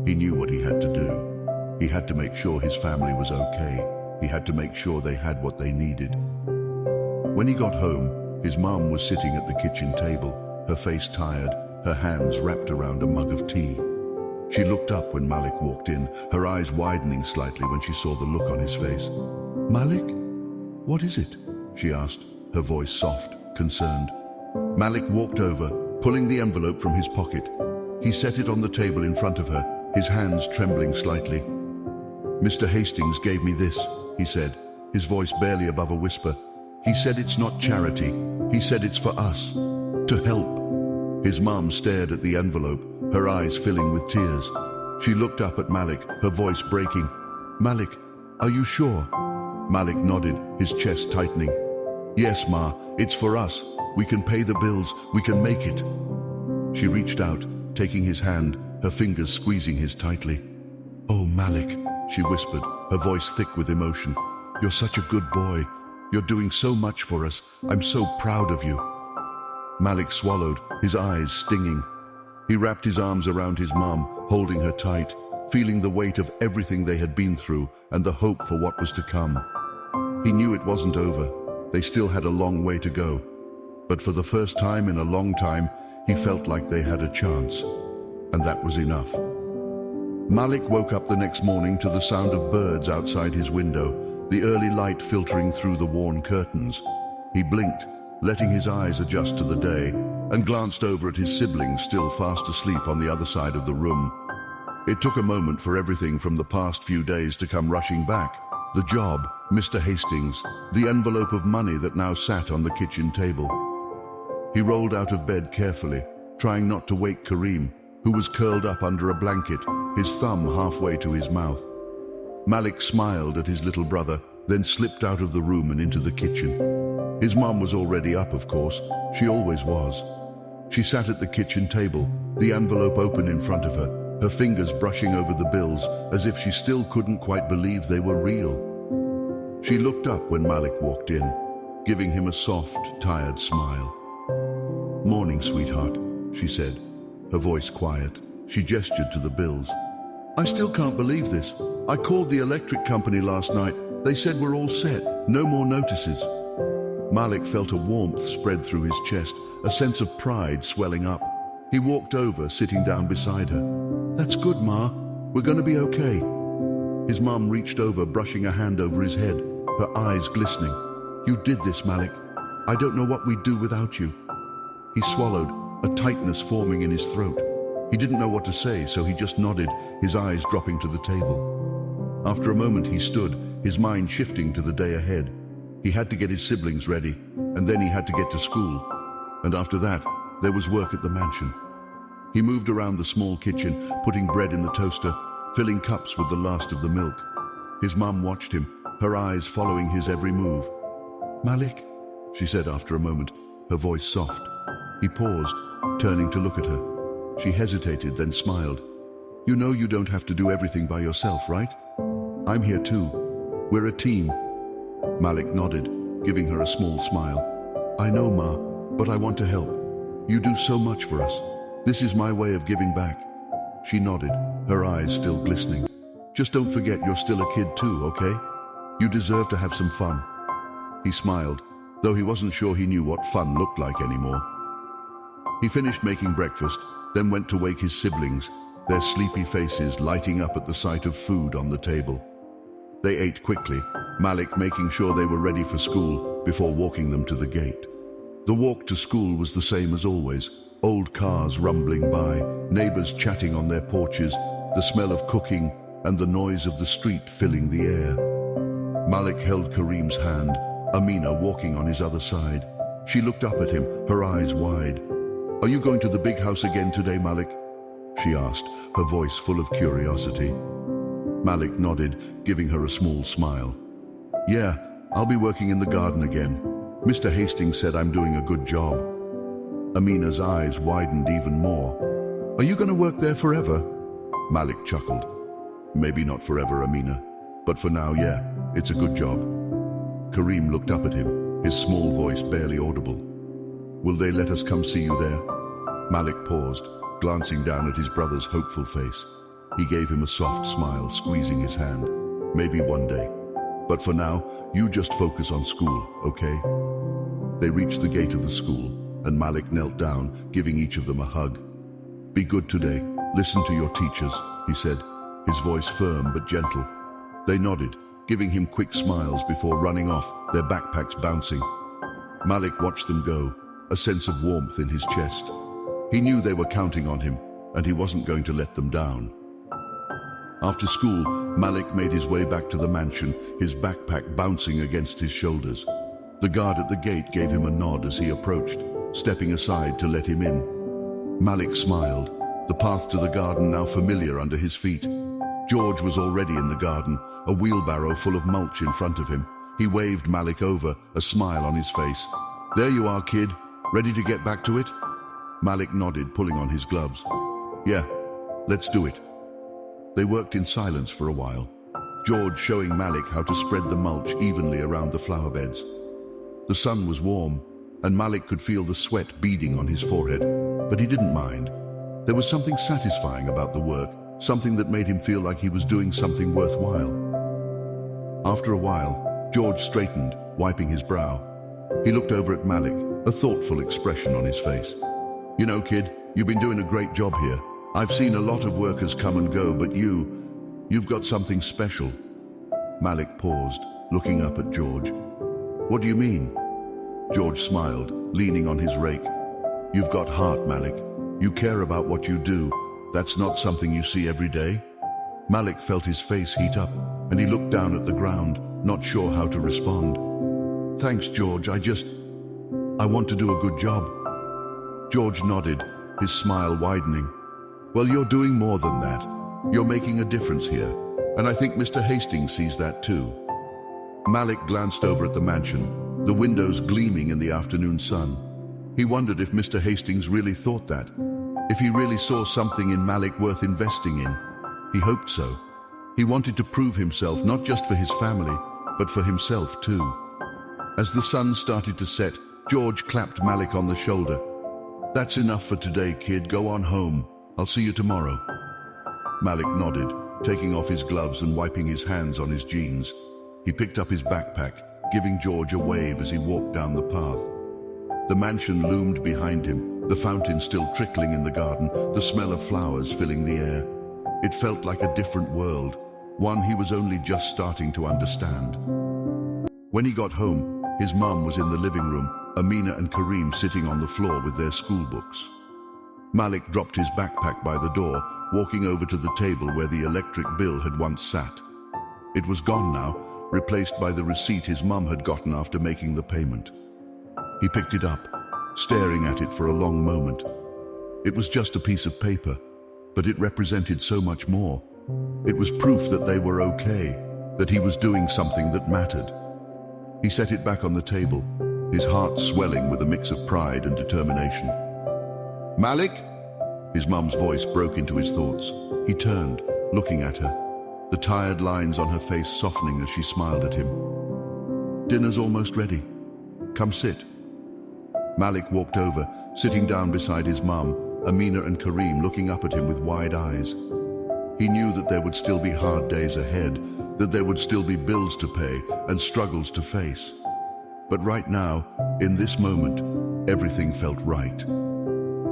He knew what he had to do. He had to make sure his family was okay. He had to make sure they had what they needed. When he got home, his mom was sitting at the kitchen table, her face tired, her hands wrapped around a mug of tea. She looked up when Malik walked in, her eyes widening slightly when she saw the look on his face. Malik? What is it? She asked, her voice soft, concerned. Malik walked over, pulling the envelope from his pocket. He set it on the table in front of her, his hands trembling slightly. Mr. Hastings gave me this, he said, his voice barely above a whisper. He said it's not charity. He said it's for us, to help. His mom stared at the envelope, her eyes filling with tears. She looked up at Malik, her voice breaking. Malik, are you sure? Malik nodded, his chest tightening. Yes, Ma, it's for us. We can pay the bills. We can make it. She reached out, taking his hand, her fingers squeezing his tightly. Oh, Malik, she whispered, her voice thick with emotion. You're such a good boy. You're doing so much for us. I'm so proud of you. Malik swallowed, his eyes stinging. He wrapped his arms around his mom, holding her tight, feeling the weight of everything they had been through and the hope for what was to come. He knew it wasn't over. They still had a long way to go. But for the first time in a long time, he felt like they had a chance. And that was enough. Malik woke up the next morning to the sound of birds outside his window, the early light filtering through the worn curtains. He blinked, letting his eyes adjust to the day, and glanced over at his siblings still fast asleep on the other side of the room. It took a moment for everything from the past few days to come rushing back. The job, Mr. Hastings, the envelope of money that now sat on the kitchen table. He rolled out of bed carefully, trying not to wake Kareem, who was curled up under a blanket, his thumb halfway to his mouth. Malik smiled at his little brother, then slipped out of the room and into the kitchen. His mom was already up, of course. She always was. She sat at the kitchen table, the envelope open in front of her fingers brushing over the bills as if she still couldn't quite believe they were real. She looked up when Malik walked in, giving him a soft, tired smile. "Morning, sweetheart," she said, her voice quiet. She gestured to the bills. "I still can't believe this. I called the electric company last night. They said we're all set, no more notices." Malik felt a warmth spread through his chest, a sense of pride swelling up. He walked over, sitting down beside her. "That's good, Ma. We're going to be okay." His mom reached over, brushing a hand over his head, her eyes glistening. "You did this, Malik. I don't know what we'd do without you." He swallowed, a tightness forming in his throat. He didn't know what to say, so he just nodded, his eyes dropping to the table. After a moment he stood, his mind shifting to the day ahead. He had to get his siblings ready, and then he had to get to school. And after that, there was work at the mansion. He moved around the small kitchen, putting bread in the toaster, filling cups with the last of the milk. His mum watched him, her eyes following his every move. "Malik," she said after a moment, her voice soft. He paused, turning to look at her. She hesitated, then smiled. "You know you don't have to do everything by yourself, right? I'm here too. We're a team." Malik nodded, giving her a small smile. "I know, Ma, but I want to help. You do so much for us. This is my way of giving back." She nodded, her eyes still glistening. "Just don't forget you're still a kid too, okay? You deserve to have some fun." He smiled, though he wasn't sure he knew what fun looked like anymore. He finished making breakfast, then went to wake his siblings, their sleepy faces lighting up at the sight of food on the table. They ate quickly, Malik making sure they were ready for school before walking them to the gate. The walk to school was the same as always, old cars rumbling by, neighbors chatting on their porches, the smell of cooking and the noise of the street filling the air. Malik held Kareem's hand, Amina walking on his other side. She looked up at him, her eyes wide. "Are you going to the big house again today, Malik?" she asked, her voice full of curiosity. Malik nodded, giving her a small smile. "Yeah, I'll be working in the garden again. Mr. Hastings said I'm doing a good job." Amina's eyes widened even more. "Are you going to work there forever?" Malik chuckled. "Maybe not forever, Amina, but for now, yeah, it's a good job." Kareem looked up at him, his small voice barely audible. "Will they let us come see you there?" Malik paused, glancing down at his brother's hopeful face. He gave him a soft smile, squeezing his hand. "Maybe one day. But for now, you just focus on school, okay?" They reached the gate of the school, and Malik knelt down, giving each of them a hug. "Be good today. Listen to your teachers," he said, his voice firm but gentle. They nodded, giving him quick smiles before running off, their backpacks bouncing. Malik watched them go, a sense of warmth in his chest. He knew they were counting on him, and he wasn't going to let them down. After school, Malik made his way back to the mansion, his backpack bouncing against his shoulders. The guard at the gate gave him a nod as he approached, stepping aside to let him in. Malik smiled, the path to the garden now familiar under his feet. George was already in the garden, a wheelbarrow full of mulch in front of him. He waved Malik over, a smile on his face. "There you are, kid. Ready to get back to it?" Malik nodded, pulling on his gloves. "Yeah, let's do it." They worked in silence for a while, George showing Malik how to spread the mulch evenly around the flower beds. The sun was warm, and Malik could feel the sweat beading on his forehead, but he didn't mind. There was something satisfying about the work, something that made him feel like he was doing something worthwhile. After a while, George straightened, wiping his brow. He looked over at Malik, a thoughtful expression on his face. "You know, kid, you've been doing a great job here. I've seen a lot of workers come and go, but you've got something special." Malik paused, looking up at George. "What do you mean?" George smiled, leaning on his rake. "You've got heart, Malik. You care about what you do. That's not something you see every day." Malik felt his face heat up, and he looked down at the ground, not sure how to respond. "Thanks, George. I want to do a good job." George nodded, his smile widening. "Well, you're doing more than that. You're making a difference here, and I think Mr. Hastings sees that too." Malik glanced over at the mansion, the windows gleaming in the afternoon sun. He wondered if Mr. Hastings really thought that, if he really saw something in Malik worth investing in. He hoped so. He wanted to prove himself not just for his family, but for himself too. As the sun started to set, George clapped Malik on the shoulder. "That's enough for today, kid. Go on home. I'll see you tomorrow." Malik nodded, taking off his gloves and wiping his hands on his jeans. He picked up his backpack, giving George a wave as he walked down the path. The mansion loomed behind him, the fountain still trickling in the garden, the smell of flowers filling the air. It felt like a different world, one he was only just starting to understand. When he got home, his mum was in the living room, Amina and Kareem sitting on the floor with their school books. Malik dropped his backpack by the door, walking over to the table where the electric bill had once sat. It was gone now, replaced by the receipt his mum had gotten after making the payment. He picked it up, staring at it for a long moment. It was just a piece of paper, but it represented so much more. It was proof that they were okay, that he was doing something that mattered. He set it back on the table, his heart swelling with a mix of pride and determination. "Malik?" His mum's voice broke into his thoughts. He turned, looking at her, the tired lines on her face softening as she smiled at him. "Dinner's almost ready. Come sit." Malik walked over, sitting down beside his mum, Amina and Kareem looking up at him with wide eyes. He knew that there would still be hard days ahead, that there would still be bills to pay and struggles to face. But right now, in this moment, everything felt right.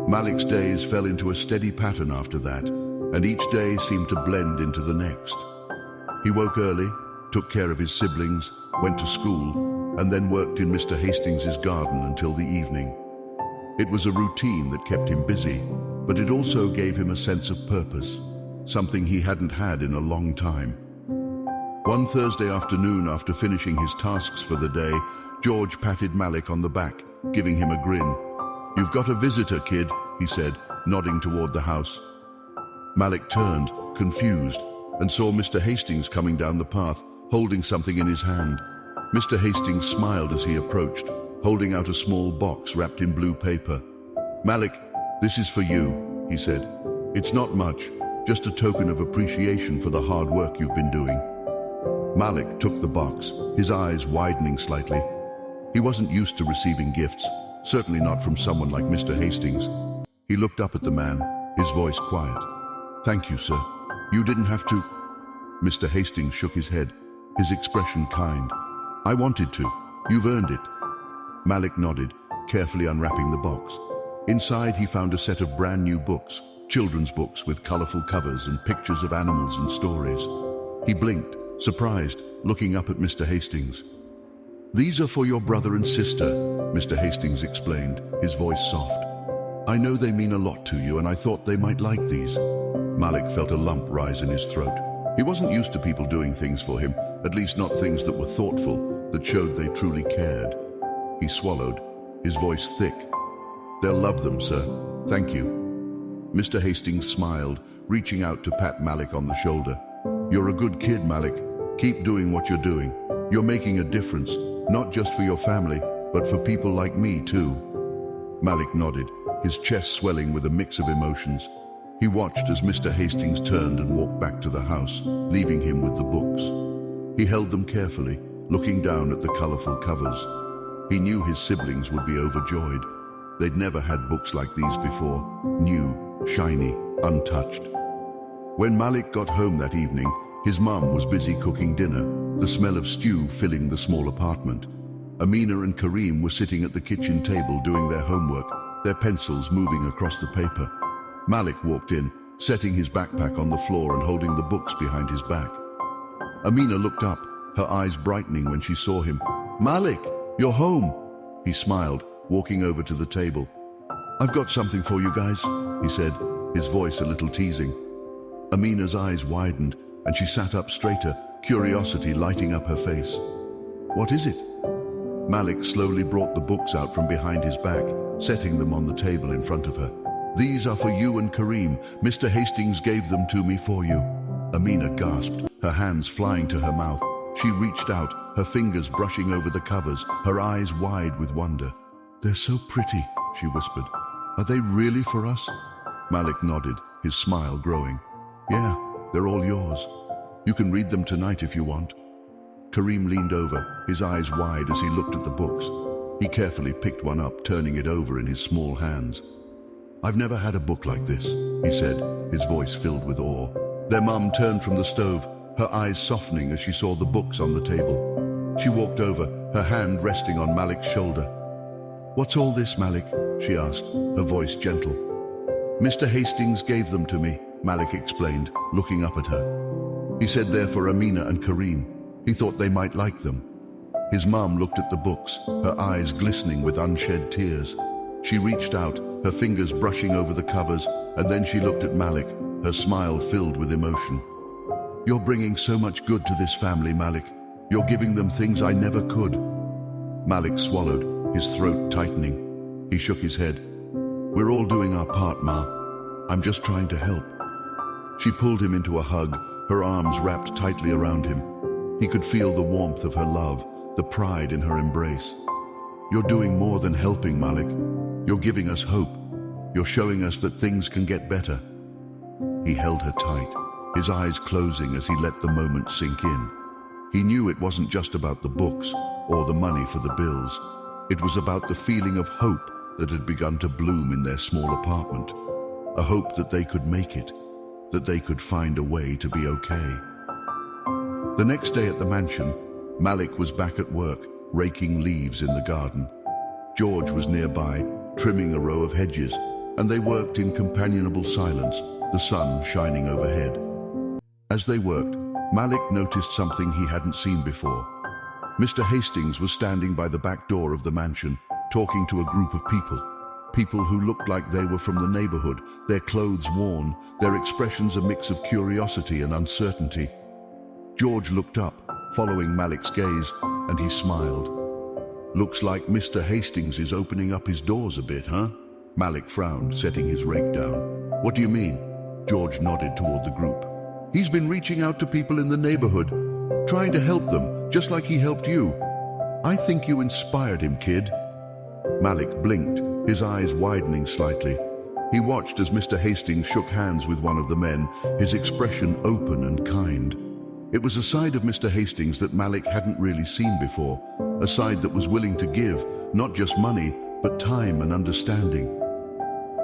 Malik's days fell into a steady pattern after that, and each day seemed to blend into the next. He woke early, took care of his siblings, went to school, and then worked in Mr. Hastings' garden until the evening. It was a routine that kept him busy, but it also gave him a sense of purpose, something he hadn't had in a long time. One Thursday afternoon, after finishing his tasks for the day, George patted Malik on the back, giving him a grin. "You've got a visitor, kid," he said, nodding toward the house. Malik turned, confused, and saw Mr. Hastings coming down the path, holding something in his hand. Mr. Hastings smiled as he approached, holding out a small box wrapped in blue paper. "Malik, this is for you," he said. "It's not much, just a token of appreciation for the hard work you've been doing." Malik took the box, his eyes widening slightly. He wasn't used to receiving gifts, certainly not from someone like Mr. Hastings. He looked up at the man, his voice quiet. "Thank you, sir. You didn't have to." Mr. Hastings shook his head, his expression kind. "I wanted to. You've earned it." Malik nodded, carefully unwrapping the box. Inside he found a set of brand new books, children's books with colorful covers and pictures of animals and stories. He blinked, surprised, looking up at Mr. Hastings. "These are for your brother and sister," Mr. Hastings explained, his voice soft. "I know they mean a lot to you, and I thought they might like these." Malik felt a lump rise in his throat. He wasn't used to people doing things for him, at least not things that were thoughtful, that showed they truly cared. He swallowed, his voice thick. "They'll love them, sir. Thank you." Mr. Hastings smiled, reaching out to pat Malik on the shoulder. "You're a good kid, Malik. Keep doing what you're doing. You're making a difference, not just for your family, but for people like me, too." Malik nodded, his chest swelling with a mix of emotions. He watched as Mr. Hastings turned and walked back to the house, leaving him with the books. He held them carefully, looking down at the colorful covers. He knew his siblings would be overjoyed. They'd never had books like these before, new, shiny, untouched. When Malik got home that evening, his mum was busy cooking dinner, the smell of stew filling the small apartment. Amina and Kareem were sitting at the kitchen table doing their homework, their pencils moving across the paper. Malik walked in, setting his backpack on the floor and holding the books behind his back. Amina looked up, her eyes brightening when she saw him. "Malik, you're home!" He smiled, walking over to the table. "I've got something for you guys," he said, his voice a little teasing. Amina's eyes widened, and she sat up straighter, curiosity lighting up her face. "What is it?" Malik slowly brought the books out from behind his back, setting them on the table in front of her. "These are for you and Kareem. Mr. Hastings gave them to me for you." Amina gasped, her hands flying to her mouth. She reached out, her fingers brushing over the covers, her eyes wide with wonder. "They're so pretty," she whispered. "Are they really for us?" Malik nodded, his smile growing. "Yeah, they're all yours. You can read them tonight if you want." Kareem leaned over, his eyes wide as he looked at the books. He carefully picked one up, turning it over in his small hands. "I've never had a book like this," he said, his voice filled with awe. Their mum turned from the stove, her eyes softening as she saw the books on the table. She walked over, her hand resting on Malik's shoulder. "What's all this, Malik?" she asked, her voice gentle. "Mr. Hastings gave them to me," Malik explained, looking up at her. "He said they're for Amina and Kareem. He thought they might like them." His mum looked at the books, her eyes glistening with unshed tears. She reached out, her fingers brushing over the covers, and then she looked at Malik, her smile filled with emotion. "You're bringing so much good to this family, Malik. You're giving them things I never could." Malik swallowed, his throat tightening. He shook his head. "We're all doing our part, Ma. I'm just trying to help." She pulled him into a hug, her arms wrapped tightly around him. He could feel the warmth of her love, the pride in her embrace. "You're doing more than helping, Malik. You're giving us hope. You're showing us that things can get better." He held her tight, his eyes closing as he let the moment sink in. He knew it wasn't just about the books or the money for the bills. It was about the feeling of hope that had begun to bloom in their small apartment. A hope that they could make it, that they could find a way to be okay. The next day at the mansion, Malik was back at work, raking leaves in the garden. George was nearby, trimming a row of hedges, and they worked in companionable silence, the sun shining overhead. As they worked, Malik noticed something he hadn't seen before. Mr. Hastings was standing by the back door of the mansion, talking to a group of people. People who looked like they were from the neighborhood, their clothes worn, their expressions a mix of curiosity and uncertainty. George looked up, following Malik's gaze, and he smiled. "Looks like Mr. Hastings is opening up his doors a bit, huh?" Malik frowned, setting his rake down. "What do you mean?" George nodded toward the group. "He's been reaching out to people in the neighborhood, trying to help them, just like he helped you. I think you inspired him, kid." Malik blinked, his eyes widening slightly. He watched as Mr. Hastings shook hands with one of the men, his expression open and kind. It was a side of Mr. Hastings that Malik hadn't really seen before, a side that was willing to give, not just money, but time and understanding.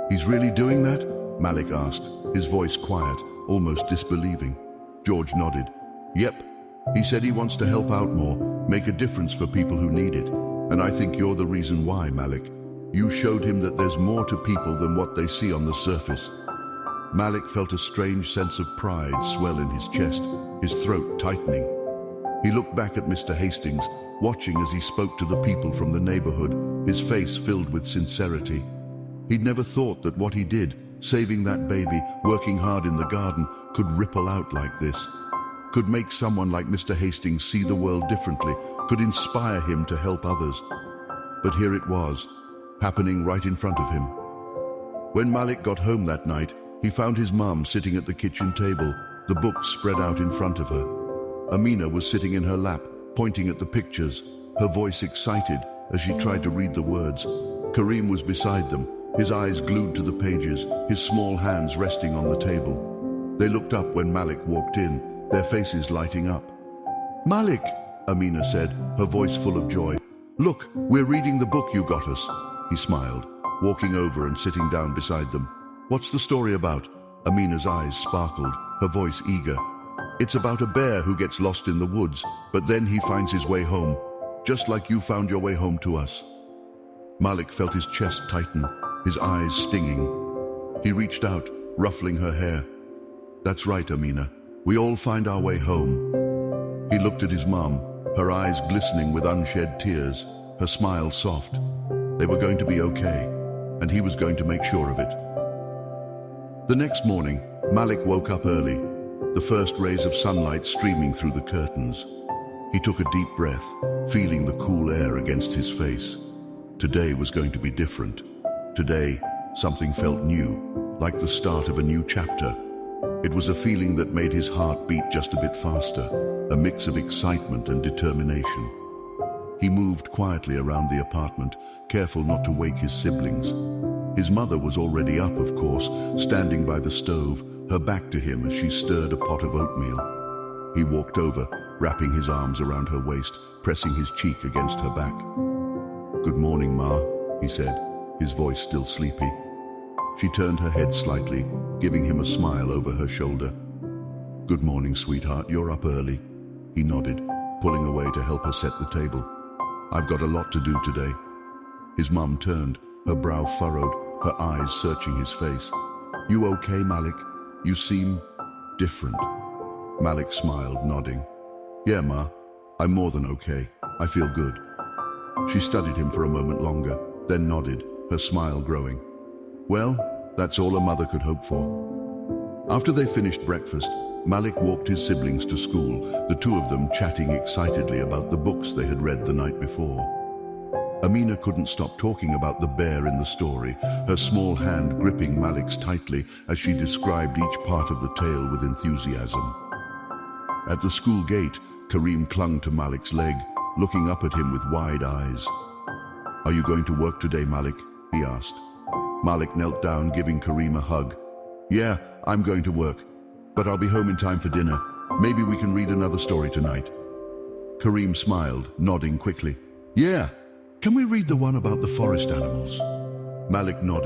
"He's really doing that?" Malik asked, his voice quiet, almost disbelieving. George nodded. "Yep. He said he wants to help out more, make a difference for people who need it. And I think you're the reason why, Malik. You showed him that there's more to people than what they see on the surface." Malik felt a strange sense of pride swell in his chest, his throat tightening. He looked back at Mr. Hastings, watching as he spoke to the people from the neighborhood, his face filled with sincerity. He'd never thought that what he did, saving that baby, working hard in the garden, could ripple out like this. Could make someone like Mr. Hastings see the world differently, could inspire him to help others. But here it was, happening right in front of him. When Malik got home that night, he found his mum sitting at the kitchen table, the books spread out in front of her. Amina was sitting in her lap, pointing at the pictures, her voice excited as she tried to read the words. Kareem was beside them, his eyes glued to the pages, his small hands resting on the table. They looked up when Malik walked in, their faces lighting up. "Malik," Amina said, her voice full of joy. "Look, we're reading the book you got us." He smiled, walking over and sitting down beside them. "What's the story about?" Amina's eyes sparkled. her voice eager. "It's about a bear who gets lost in the woods, but then he finds his way home, just like you found your way home to us." Malik felt his chest tighten, his eyes stinging. He reached out, ruffling her hair. "That's right, Amina. We all find our way home." He looked at his mum, her eyes glistening with unshed tears, her smile soft. They were going to be okay, and he was going to make sure of it. The next morning, Malik woke up early, the first rays of sunlight streaming through the curtains. He took a deep breath, feeling the cool air against his face. Today was going to be different. Today, something felt new, like the start of a new chapter. It was a feeling that made his heart beat just a bit faster, a mix of excitement and determination. He moved quietly around the apartment, careful not to wake his siblings. His mother was already up, of course, standing by the stove, her back to him as she stirred a pot of oatmeal. He walked over, wrapping his arms around her waist, pressing his cheek against her back. "Good morning, Ma," he said, his voice still sleepy. She turned her head slightly, giving him a smile over her shoulder. "Good morning, sweetheart. You're up early." He nodded, pulling away to help her set the table. "I've got a lot to do today." His mum turned, her brow furrowed, her eyes searching his face. "You okay, Malik? You seem different." Malik smiled, nodding. "Yeah, Ma. I'm more than okay. I feel good." She studied him for a moment longer, then nodded, her smile growing. Well, that's all a mother could hope for. After they finished breakfast, Malik walked his siblings to school, the two of them chatting excitedly about the books they had read the night before. Amina couldn't stop talking about the bear in the story, her small hand gripping Malik's tightly as she described each part of the tale with enthusiasm. At the school gate, Kareem clung to Malik's leg, looking up at him with wide eyes. "Are you going to work today, Malik?" he asked. Malik knelt down, giving Kareem a hug. "Yeah, I'm going to work, but I'll be home in time for dinner. Maybe we can read another story tonight." Kareem smiled, nodding quickly. "Yeah, can we read the one about the forest animals?" Malik nodded.